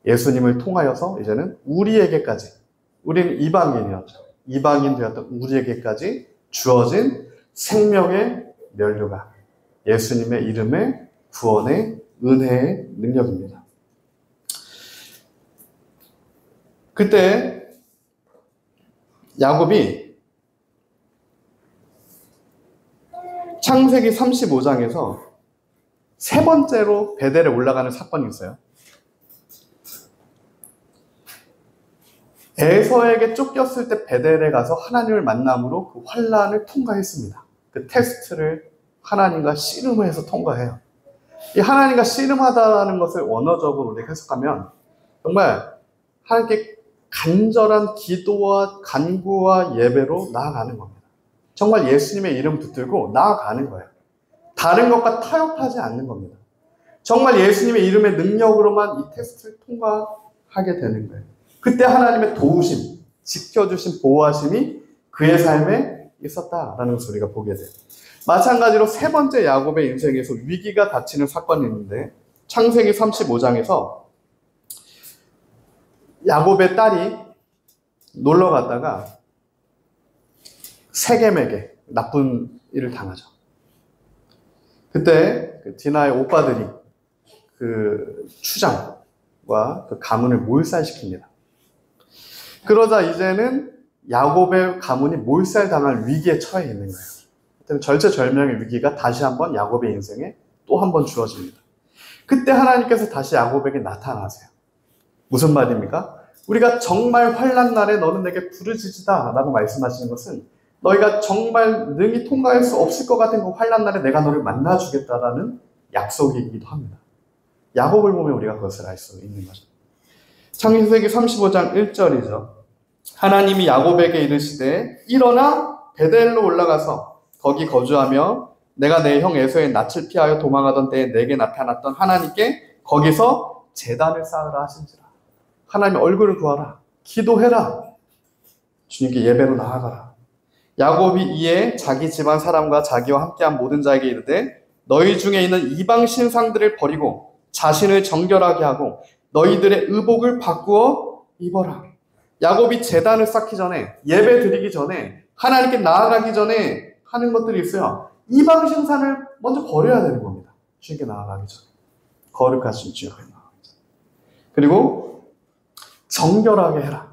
Speaker 1: 예수님을 통하여서 이제는 우리에게까지, 우리는 이방인이었죠. 이방인 되었던 우리에게까지 주어진 생명의 면류가 예수님의 이름의 구원의 은혜의 능력입니다. 그때 야곱이 창세기 35장에서 세 번째로 베델에 올라가는 사건이 있어요. 에서에게 쫓겼을 때 베델에 가서 하나님을 만남으로 그 환난을 통과했습니다. 그 테스트를 하나님과 씨름해서 통과해요. 이 하나님과 씨름하다는 것을 원어적으로 우리가 해석하면 정말 하나님께 간절한 기도와 간구와 예배로 나아가는 겁니다. 정말 예수님의 이름 붙들고 나아가는 거예요. 다른 것과 타협하지 않는 겁니다. 정말 예수님의 이름의 능력으로만 이 테스트를 통과하게 되는 거예요. 그때 하나님의 도우심, 지켜주신 보호하심이 그의 삶에 있었다라는 것을 우리가 보게 돼요. 마찬가지로 세 번째 야곱의 인생에서 위기가 닥치는 사건이 있는데 창세기 35장에서 야곱의 딸이 놀러 갔다가 세겜에게 나쁜 일을 당하죠. 그때 그 디나의 오빠들이 그 추장과 그 가문을 몰살시킵니다. 그러자 이제는 야곱의 가문이 몰살당할 위기에 처해 있는 거예요. 절체절명의 위기가 다시 한번 야곱의 인생에 또 한 번 주어집니다. 그때 하나님께서 다시 야곱에게 나타나세요. 무슨 말입니까? 우리가 정말 환난 날에 너는 내게 부르짖으다 라고 말씀하시는 것은 너희가 정말 능히 통과할 수 없을 것 같은 그 환난 날에 내가 너를 만나주겠다라는 약속이기도 합니다. 야곱을 보면 우리가 그것을 알 수 있는 거죠. 창세기 35장 1절이죠. 하나님이 야곱에게 이르시되 일어나 베델로 올라가서 거기 거주하며 내가 내 형 에서의 낯을 피하여 도망하던 때에 내게 나타났던 하나님께 거기서 제단을 쌓으라 하신지라. 하나님의 얼굴을 구하라. 기도해라. 주님께 예배로 나아가라. 야곱이 이에 자기 집안 사람과 자기와 함께한 모든 자에게 이르되 너희 중에 있는 이방 신상들을 버리고 자신을 정결하게 하고 너희들의 의복을 바꾸어 입어라. 야곱이 제단을 쌓기 전에, 예배 드리기 전에, 하나님께 나아가기 전에 하는 것들이 있어요. 이방 신상을 먼저 버려야 되는 겁니다. 주님께 나아가기 전에. 거룩하신 주여 나아가기 전에. 그리고 정결하게 해라.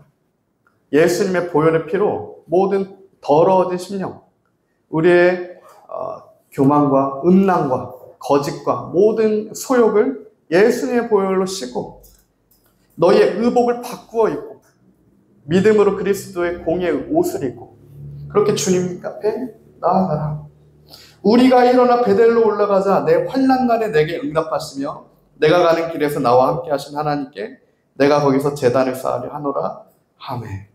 Speaker 1: 예수님의 보혈의 피로 모든 더러워진 심령, 우리의 교만과 음란과 거짓과 모든 소욕을 예수님의 보혈로 씻고 너희의 의복을 바꾸어 입고 믿음으로 그리스도의 공의의 옷을 입고 그렇게 주님 앞에 나아가라. 우리가 일어나 베델로 올라가자 내 환난 날에 내게 응답하시며 내가 가는 길에서 나와 함께 하신 하나님께 내가 거기서 제단을 쌓으려 하노라. 아멘.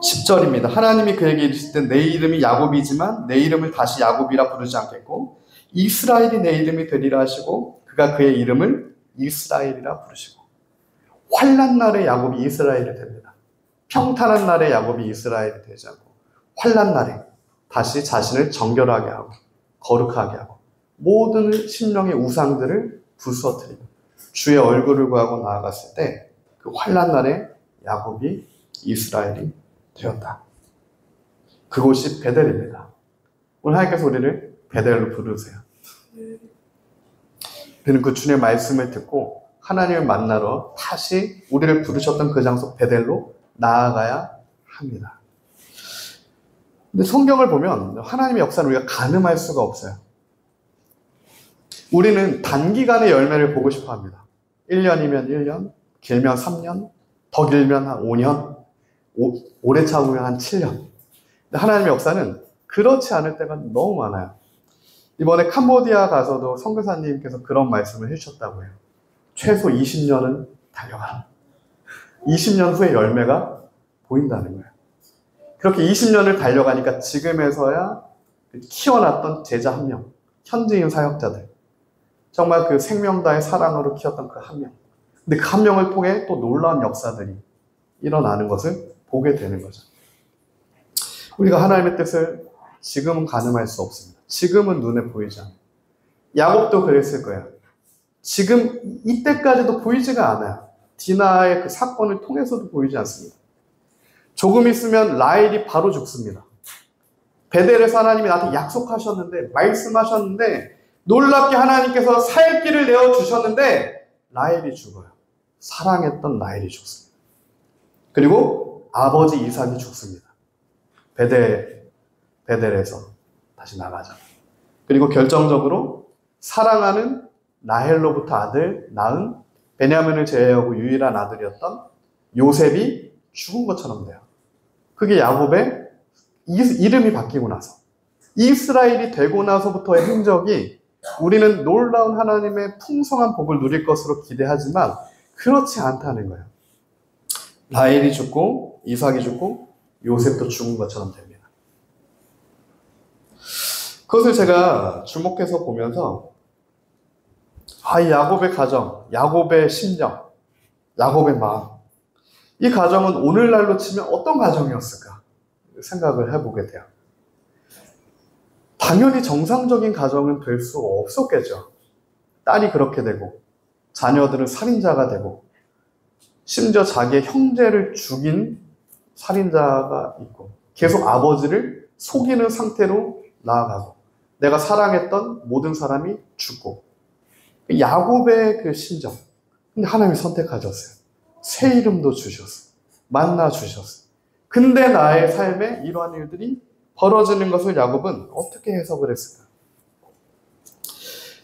Speaker 1: 10절입니다. 하나님이 그에게 이르실 때 내 이름이 야곱이지만 내 이름을 다시 야곱이라 부르지 않겠고 이스라엘이 내 이름이 되리라 하시고 그가 그의 이름을 이스라엘이라 부르시고 환난 날에 야곱이 이스라엘이 됩니다. 평탄한 날에 야곱이 이스라엘이 되지 않고 환난 날에 다시 자신을 정결하게 하고 거룩하게 하고 모든 심령의 우상들을 부수어뜨리고 주의 얼굴을 구하고 나아갔을 때 그 환난 날에 야곱이 이스라엘이 되었다. 그곳이 베델입니다. 오늘 하나님께서 우리를 베델로 부르세요. 우리는 그 주님의 말씀을 듣고 하나님을 만나러 다시 우리를 부르셨던 그 장소 베델로 나아가야 합니다. 근데 성경을 보면 하나님의 역사는 우리가 가늠할 수가 없어요. 우리는 단기간의 열매를 보고 싶어 합니다. 1년이면 1년, 길면 3년, 더 길면 한 5년, 오래 참으면 한 7년. 근데 하나님의 역사는 그렇지 않을 때가 너무 많아요. 이번에 캄보디아 가서도 선교사님께서 그런 말씀을 해주셨다고 해요. 최소 20년은 달려가라. 20년 후에 열매가 보인다는 거예요. 그렇게 20년을 달려가니까 지금에서야 키워놨던 제자 한 명, 현지인 사역자들, 정말 그 생명다의 사랑으로 키웠던 그 한 명. 근데 그 한 명을 통해 또 놀라운 역사들이 일어나는 것을 보게 되는 거죠. 우리가 하나님의 뜻을 지금은 가늠할 수 없습니다. 지금은 눈에 보이지 않아요. 야곱도 그랬을 거예요. 지금 이때까지도 보이지가 않아요. 디나의 그 사건을 통해서도 보이지 않습니다. 조금 있으면 라헬이 바로 죽습니다. 베델에서 하나님이 나한테 약속하셨는데 말씀하셨는데 놀랍게 하나님께서 살 길을 내어주셨는데 라헬이 죽어요. 사랑했던 라헬이 죽습니다. 그리고 아버지 이삭이 죽습니다. 베델에서 다시 나가자. 그리고 결정적으로 사랑하는 라헬로부터 아들 낳은 베냐민을 제외하고 유일한 아들이었던 요셉이 죽은 것처럼 돼요. 그게 야곱의 이름이 바뀌고 나서 이스라엘이 되고 나서부터의 흔적이 우리는 놀라운 하나님의 풍성한 복을 누릴 것으로 기대하지만 그렇지 않다는 거예요. 라헬이 죽고 이삭이 죽고 요셉도 죽은 것처럼 됩니다. 그것을 제가 주목해서 보면서 이 야곱의 가정, 야곱의 심정, 야곱의 마음, 이 가정은 오늘날로 치면 어떤 가정이었을까 생각을 해보게 돼요. 당연히 정상적인 가정은 될 수 없었겠죠. 딸이 그렇게 되고 자녀들은 살인자가 되고 심지어 자기의 형제를 죽인 살인자가 있고 계속 아버지를 속이는 상태로 나아가고 내가 사랑했던 모든 사람이 죽고 야곱의 그 심정. 근데 하나님이 선택하셨어요. 새 이름도 주셨어요. 만나 주셨어요. 근데 나의 삶에 이러한 일들이 벌어지는 것을 야곱은 어떻게 해석을 했을까?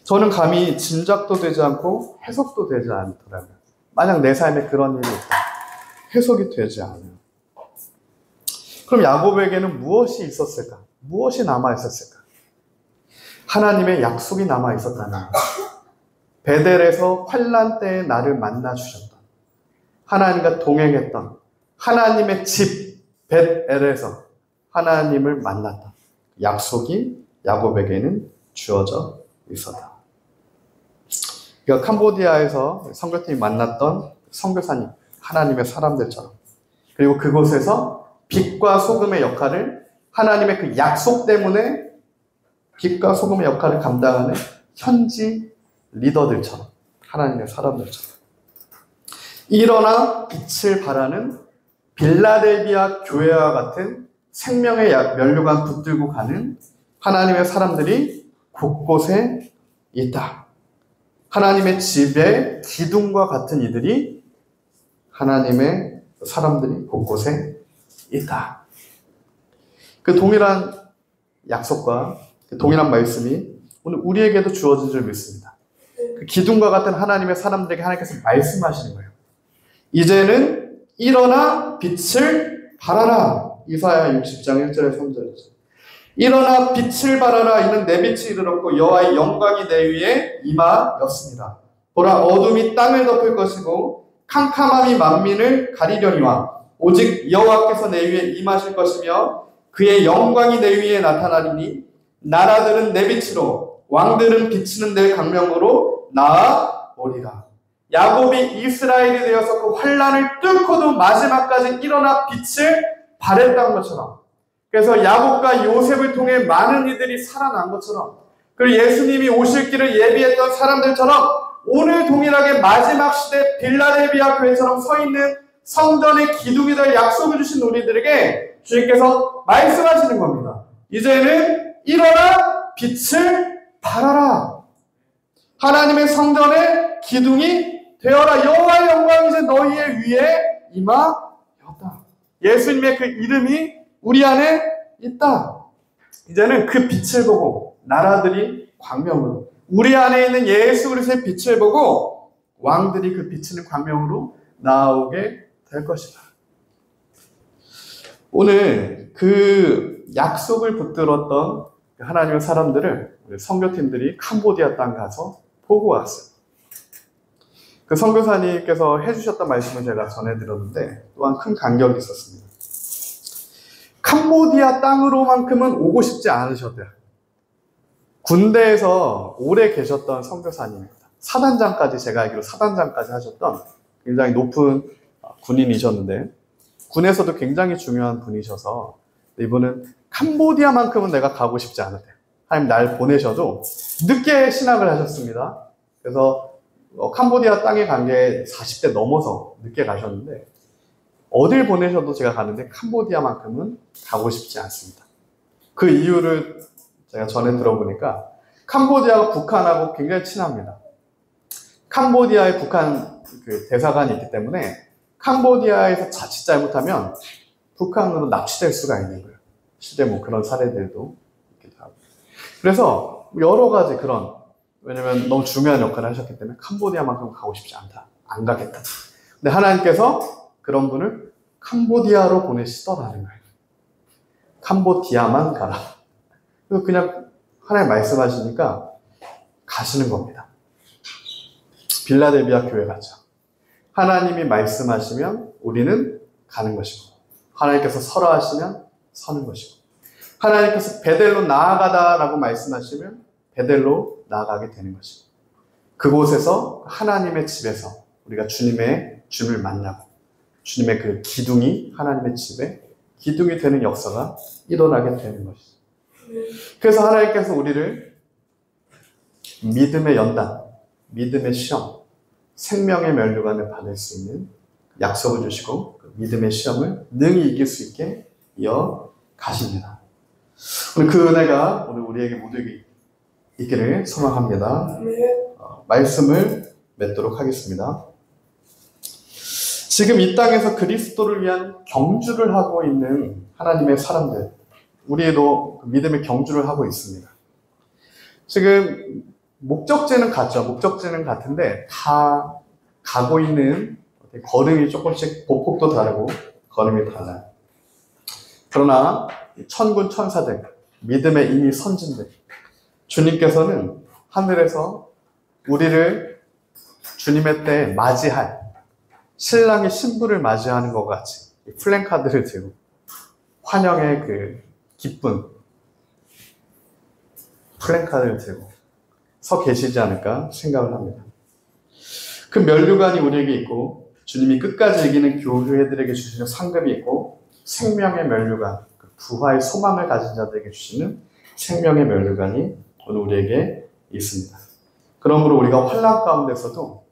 Speaker 1: 저는 감히 짐작도 되지 않고 해석도 되지 않더라고요. 만약 내 삶에 그런 일이 있다. 해석이 되지 않아요. 그럼 야곱에게는 무엇이 있었을까? 무엇이 남아있었을까? 하나님의 약속이 남아있었다는 것. 베델에서 환난 때에 나를 만나주셨던, 하나님과 동행했던, 하나님의 집 벳엘에서 하나님을 만났던 약속이 야곱에게는 주어져 있었다. 그러니까 캄보디아에서 선교팀이 만났던 선교사님, 하나님의 사람들처럼, 그리고 그곳에서 빛과 소금의 역할을, 하나님의 그 약속 때문에 빛과 소금의 역할을 감당하는 현지 리더들처럼, 하나님의 사람들처럼 일어나 빛을 발하는 빌라델비아 교회와 같은 생명의 면류관 붙들고 가는 하나님의 사람들이 곳곳에 있다. 하나님의 집의 기둥과 같은 이들이, 하나님의 사람들이 곳곳에 있다. 그 동일한 약속과 그 동일한 말씀이 오늘 우리에게도 주어진 줄 믿습니다. 그 기둥과 같은 하나님의 사람들에게 하나님께서 말씀하시는 거예요. 이제는 일어나 빛을 발하라. 이사야 60장 1절에 3절이죠. 일어나 빛을 발하라. 이는 내 빛이 이르렀고 여호와의 영광이 내 위에 임하였습니다. 보라, 어둠이 땅을 덮을 것이고 캄캄함이 만민을 가리려니와 오직 여호와께서 내 위에 임하실 것이며 그의 영광이 내 위에 나타나리니 나라들은 내 빛으로, 왕들은 비치는 내 강명으로 나아오리라. 야곱이 이스라엘이 되어서 그 환난을 뚫고도 마지막까지 일어나 빛을 발했던 것처럼, 그래서 야곱과 요셉을 통해 많은 이들이 살아난 것처럼, 그리고 예수님이 오실 길을 예비했던 사람들처럼 오늘 동일하게 마지막 시대 빌라델비아 교회처럼 서 있는 성전의 기둥이 될 약속을 주신 우리들에게 주님께서 말씀하시는 겁니다. 이제는 일어나 빛을 발하라. 하나님의 성전의 기둥이 되어라. 여호와의 영광이 이제 너희의 위에 임하였다. 예수님의 그 이름이 우리 안에 있다. 이제는 그 빛을 보고 나라들이 광명으로, 우리 안에 있는 예수 그리스도의 빛을 보고 왕들이 그 비치는 광명으로 나오게 될 것이다. 오늘 그 약속을 붙들었던 하나님의 사람들을 선교팀들이 캄보디아 땅 가서 보고 왔어요. 그 선교사님께서 해주셨던 말씀을 제가 전해드렸는데 또한 큰 간격이 있었습니다. 캄보디아 땅으로만큼은 오고 싶지 않으셨대요. 군대에서 오래 계셨던 선교사님입니다. 사단장까지, 제가 알기로 사단장까지 하셨던 굉장히 높은 군인이셨는데, 군에서도 굉장히 중요한 분이셔서 이분은 캄보디아만큼은 내가 가고 싶지 않으대요. 하나님 날 보내셔도 늦게 신학을 하셨습니다. 그래서 캄보디아 땅에 간 게 40대 넘어서 늦게 가셨는데, 어딜 보내셔도 제가 가는데 캄보디아만큼은 가고 싶지 않습니다. 그 이유를 제가 전에 들어보니까 캄보디아가 북한하고 굉장히 친합니다. 캄보디아에 북한 그 대사관이 있기 때문에 캄보디아에서 자칫 잘못하면 북한으로 납치될 수가 있는 거예요. 실제 뭐 그런 사례들도 있기도 하고. 그래서 여러 가지 그런, 왜냐면 너무 중요한 역할을 하셨기 때문에 캄보디아만큼 가고 싶지 않다. 안 가겠다. 근데 하나님께서 그런 분을 캄보디아로 보내시더라는 거예요. 캄보디아만 가라. 그래서 그냥 하나님 말씀하시니까 가시는 겁니다. 빌라델비아 교회 가죠. 하나님이 말씀하시면 우리는 가는 것이고, 하나님께서 서라 하시면 서는 것이고, 하나님께서 베델로 나아가다라고 말씀하시면 베델로 나아가게 되는 것이고, 그곳에서 하나님의 집에서 우리가 주님의 주를 만나고 주님의 그 기둥이 하나님의 집에 기둥이 되는 역사가 일어나게 되는 것이죠. 그래서 하나님께서 우리를 믿음의 연단, 믿음의 시험, 생명의 면류관을 받을 수 있는 약속을 주시고 그 믿음의 시험을 능히 이길 수 있게 이어 가십니다. 오늘 그 은혜가 오늘 우리에게 모두 있기를 소망합니다. 말씀을 맺도록 하겠습니다. 지금 이 땅에서 그리스도를 위한 경주를 하고 있는 하나님의 사람들, 우리도 믿음의 경주를 하고 있습니다. 지금 목적지는 같죠. 목적지는 같은데 다 가고 있는 걸음이 조금씩 보폭도 다르고 걸음이 달라요. 그러나 천군 천사들, 믿음의 이미 선진들, 주님께서는 하늘에서 우리를 주님의 때에 맞이할, 신랑이 신부를 맞이하는 것 같이 플랜카드를 들고 환영의 그 기쁜 플랜카드를 들고 서 계시지 않을까 생각을 합니다. 그 면류관이 우리에게 있고 주님이 끝까지 이기는 교회들에게 주시는 상급이 있고 생명의 면류관, 부활의 소망을 가진 자들에게 주시는 생명의 면류관이 오늘 우리에게 있습니다. 그러므로 우리가 환난 가운데서도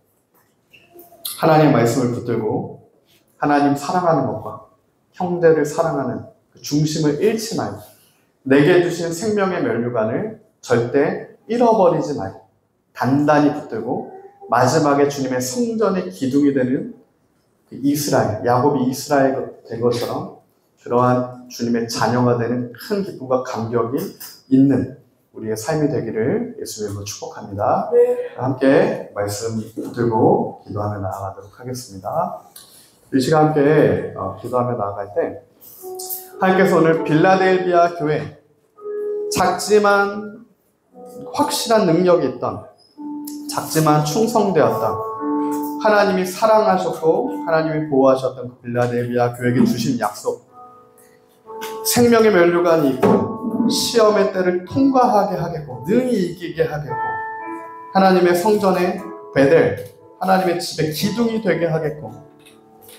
Speaker 1: 하나님의 말씀을 붙들고 하나님 사랑하는 것과 형제를 사랑하는 그 중심을 잃지 말고 내게 주신 생명의 면류관을 절대 잃어버리지 말고 단단히 붙들고 마지막에 주님의 성전의 기둥이 되는 그 이스라엘, 야곱이 이스라엘 된 것처럼 그러한 주님의 자녀가 되는 큰 기쁨과 감격이 있는 우리의 삶이 되기를 예수님으로 축복합니다. 함께 말씀 붙들고 기도하며 나아가도록 하겠습니다. 이 시간 함께 기도하며 나아갈 때 하나님께서 오늘 빌라델비아 교회 작지만 확실한 능력이 있던, 작지만 충성되었던, 하나님이 사랑하셨고 하나님이 보호하셨던 그 빌라델비아 교회에게 주신 약속, 생명의 면류관이 있고 시험의 때를 통과하게 하겠고 능히 이기게 하겠고 하나님의 성전의 베델, 하나님의 집의 기둥이 되게 하겠고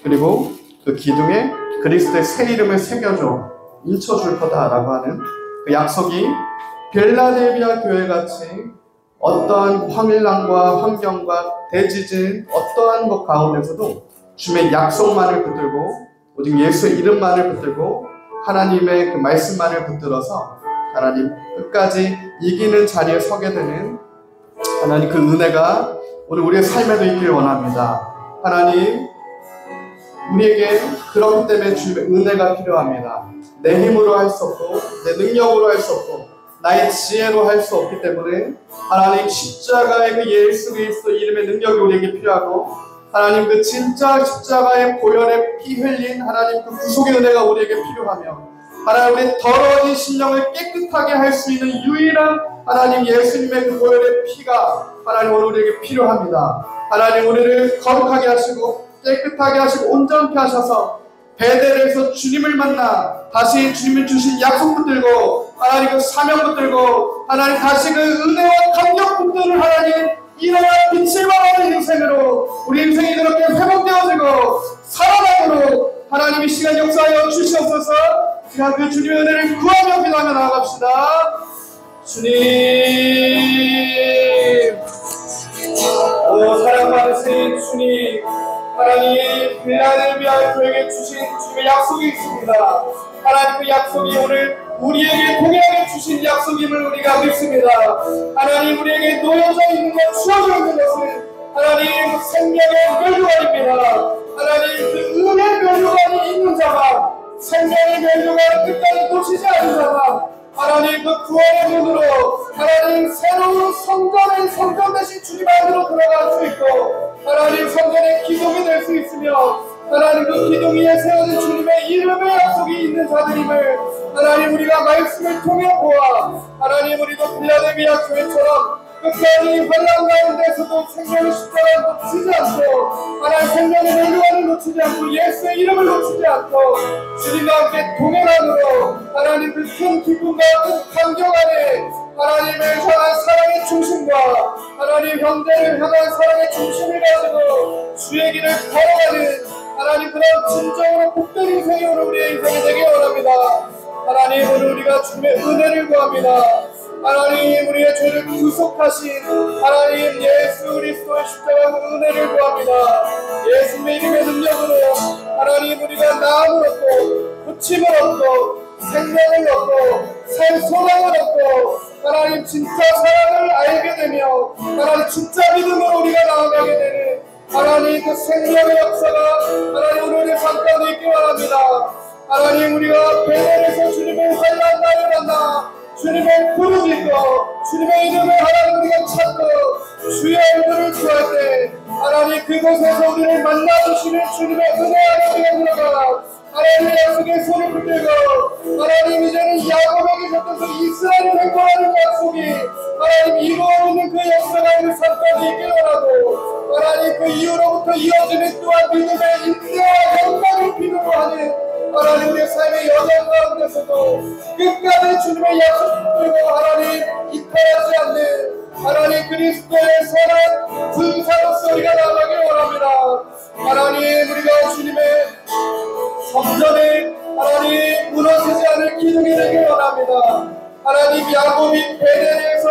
Speaker 1: 그리고 그 기둥에 그리스도의 새 이름을 새겨줘 인쳐줄 거다라고 하는 그 약속이 빌라델비아 교회같이 어떠한 황일랑과 환경과 대지진 어떠한 것 가운데서도 주님의 약속만을 붙들고 오직 예수의 이름만을 붙들고 하나님의 그 말씀만을 붙들어서 하나님 끝까지 이기는 자리에 서게 되는 하나님 그 은혜가 오늘 우리의 삶에도 있길 원합니다. 하나님 우리에게 그렇기 때문에 주님의 은혜가 필요합니다. 내 힘으로 할 수 없고 내 능력으로 할 수 없고 나의 지혜로 할 수 없기 때문에 하나님 십자가의 그 예수 그리스도 이름의 능력이 우리에게 필요하고 하나님 그 진짜 십자가의 보혈에 피 흘린 하나님 그 구속의 은혜가 우리에게 필요하며 하나님 우리 더러워진 심령을 깨끗하게 할 수 있는 유일한 하나님 예수님의 그 보혈의 피가 하나님 오늘 우리에게 필요합니다. 하나님 우리를 거룩하게 하시고 깨끗하게 하시고 온전케 하셔서 베델에서 주님을 만나 다시 주님이 주신 약속 붙들고 하나님 그 사명 붙들고 하나님 다시 그 은혜와 감격 붙들을 하나님 일어나 빛을 발하는 인생으로 우리 인생이 그렇게 회복되어지고 살아나도록 하나님이 시간 역사하여 주시옵소서. 시간 그 주님의 은혜를 구하며 기도하며 나아갑시다. 주님 오 사랑 받으신 주님 하나님 빌라델비아 교회에게 주신 주님의 약속이 있습니다. 하나님 그 약속이 오늘 우리에게 동일하게 주신 약속임을 우리가 믿습니다. 하나님 우리에게 놓여져 있는 것, 주어져 있는 것은 하나님 생명의 면류관입니다. 하나님 그 은혜의 면류관이 있는 자만, 생명의 면류관을 끝까지 놓치지 않는 자만 하나님 그 구원의 문으로 하나님 새로운 성전 대신 주님 안으로 들어갈 수 있고 하나님 성전의 기둥이 될 수 있으며 하나님 그 기둥 위에 세워진 주님의 이름의 약속이 있는 자들임을 하나님 우리가 말씀을 통해 보아 하나님 우리도 빌라델비아 교회처럼 끝까지 환난 가운데서도 생명의 십자가를 놓치지 않고 하나님 생명의 면류관을 놓치지 않고 예수의 이름을 놓치지 않고 주님과 함께 동행함으로 하나님 그 큰 기쁨과 큰 감격 안에 하나님을 향한 사랑의 중심과 하나님 형제를 향한 사랑의 중심을 가지고 주의 길을 걸어가는 하나님 그런 진정으로 복된 인생이 오늘 우리의 인생이 되길 원합니다. 하나님 오늘 우리가 주님의 은혜를 구합니다. 하나님 우리의 죄를 구속하신 하나님 예수 그리스도의 십자가 은혜를 구합니다. 예수님의 이름의 능력으로 하나님 우리가 나음을 얻고 고침을 얻고 생명을 얻고 새 소망을 얻고 하나님 진짜 사랑을 알게 되며 하나님 진짜 믿음으로 우리가 나아가게 되는 하나님 그 생명의 역사가 하나님 오늘의 삶 가운데 있기 바랍니다. 하나님 우리가 베델에서 주님의 환난 날을 만나 주님의 부르짖고 주님의 이름을 하나님 우리가 찾고 주의 얼굴을 구할 때
Speaker 2: 하나님 그곳에서 우리를 만나주시는 주님의 은혜 안에 우리가 들어가 하나님의 약속에 손을 붙들고 하나님 이제는 야곱에게 줬던 그 이스라엘을 행동하는 약속이 하나님 이루어지는 그 역사가 우리 삶까지 있길 원하고 하나님 그 이후로부터 이어지는 또한 믿음의 인내와 영광을 필요로 하는 하나님 우리의 삶의 여정 가운데서도 끝까지 주님의 약속 붙들고 하나님 이탈하지 않는 하나님 그리스도의 선한 군사로서 우리가 나아가길 원합니다. 하나님 우리가 주님의 성전에 하나님 무너지지 않을 기둥이 되길 원합니다. 하나님 야곱이 베델에서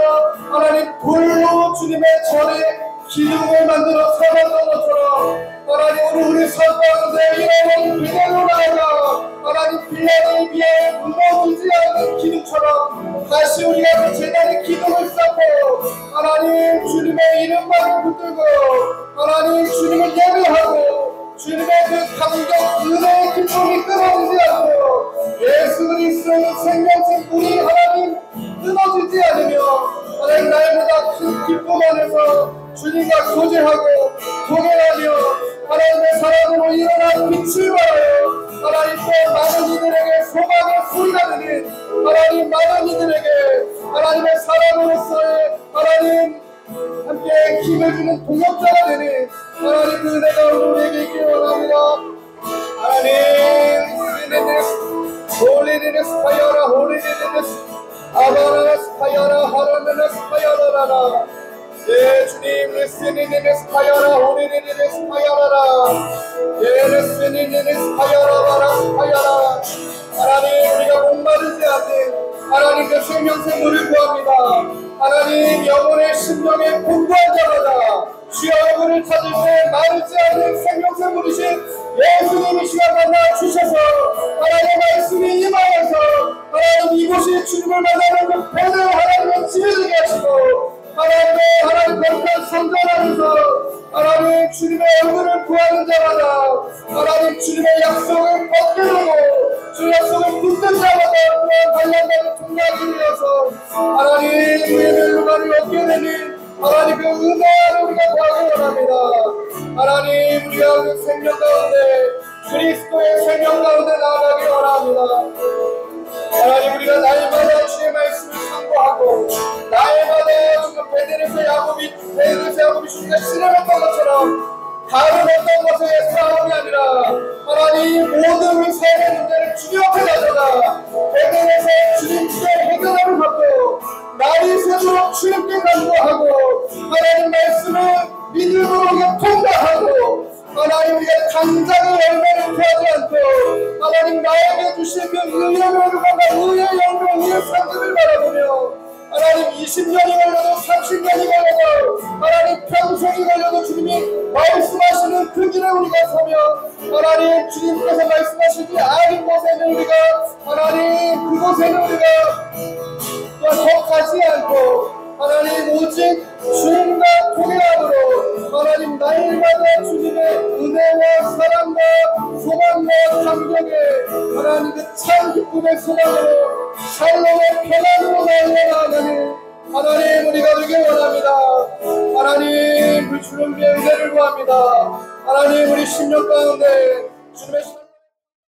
Speaker 2: 하나님 돌로 주님의 전에 기둥을 만들어 세웠던 것처럼 하나님 오늘 우리 삶 가운데 이런 베델로 나아가 하나님 빌라델비아에 무너지지 않는 기둥처럼 다시 우리가 그 제단의 기둥을 쌓고 하나님 주님의 이름만 붙들고 하나님 주님을 예배하고 주님의 그 감격 은혜의 기쁨이 끊어지지 않고 예수 그리스도의 생명생 우리 하나님 끊어지지 않으며 하나님 날보다 큰 기쁨 안에서 주님과 교제하고 동행하며 하나님의 사랑으로 일어난 빛을 발하여 하나님 또 많은 이들에게 소망의 소리가 되는 하나님 많은 이들에게 하나님의 사랑으로서의 하나님 함께 힘을 주는 동역자가 되는 하나님 그 은혜가 오늘 우리에게 있길 원합니다. 하나님 홀리니네스 파이어라 홀리니네스 아바라스 파이어라 하라네스 파이어라라 예 주님 레스니니네스 파이어라 홀리니네스 파이어라라 예 레스니니네스 파이어라 바라스 파이어라 하나님 우리가 목마르지 않는 하나님 그 생명샘 물을 구합니다. 하나님 영혼의 심령에 공부한 자마다 주의 얼굴을 찾을 때 마르지 않는 생명샘 물이신 예수님이 시간 만나 주셔서 하나님의 말씀이 임하여서 하나님 이곳이 주님을 만나는 그 배를 하나님의 집에 되게 하시고 하나님 거룩한 성전 안에서 하나님 주님의 얼굴을 구하는 자마다 하나님 주님의 약속을 받게 되고 주의 약속을 붙든 자마다 또한 관련된 통락이 되어서 하나님 우리의 멸류관을 얻게 되는 하나님 그 은혜를 우리가 구하기 원합니다. 하나님 우리가 그 생명 가운데 그리스도의 생명 가운데 나아가기 원합니다. 하나님 우리가 날마다 주의 말씀을 상고하고 날마다 지금 베델에서 야곱이 주님과 실험했던 것처럼 다른 어떤 것의 싸움이 아니라 하나님 모든 우리 삶의 문제를 주님 앞에 가져가 베델에서 주님께 해결함을 받고 날이 새도록 주님께 간구하고 하나님 말씀을 믿음으로 통과하고 하나님 우리가 당장의 열매를 구하지 않고 하나님 나에게 주신 그 의의 멸류관과 의의 열매 의의 상급을 바라보며 하나님 20년이 걸려도 30년이 걸려도 하나님 평생이 걸려도 주님이 말씀하시는 그 길에 우리가 서며 하나님 주님께서 말씀하시지 않은 곳에는 우리가 하나님 그곳에는 우리가 더 가지 않고 하나님 오직 주님과 통행함으로 하나님 날마다 주님의 은혜와 사랑과 소망과 감격에 하나님 그 참 기쁨의 소망으로 샬롬의 평안으로 나아가는 하나님 우리가 되길 원합니다. 하나님 그 주님의 은혜를 구합니다. 하나님 우리 심령 가운데 주님의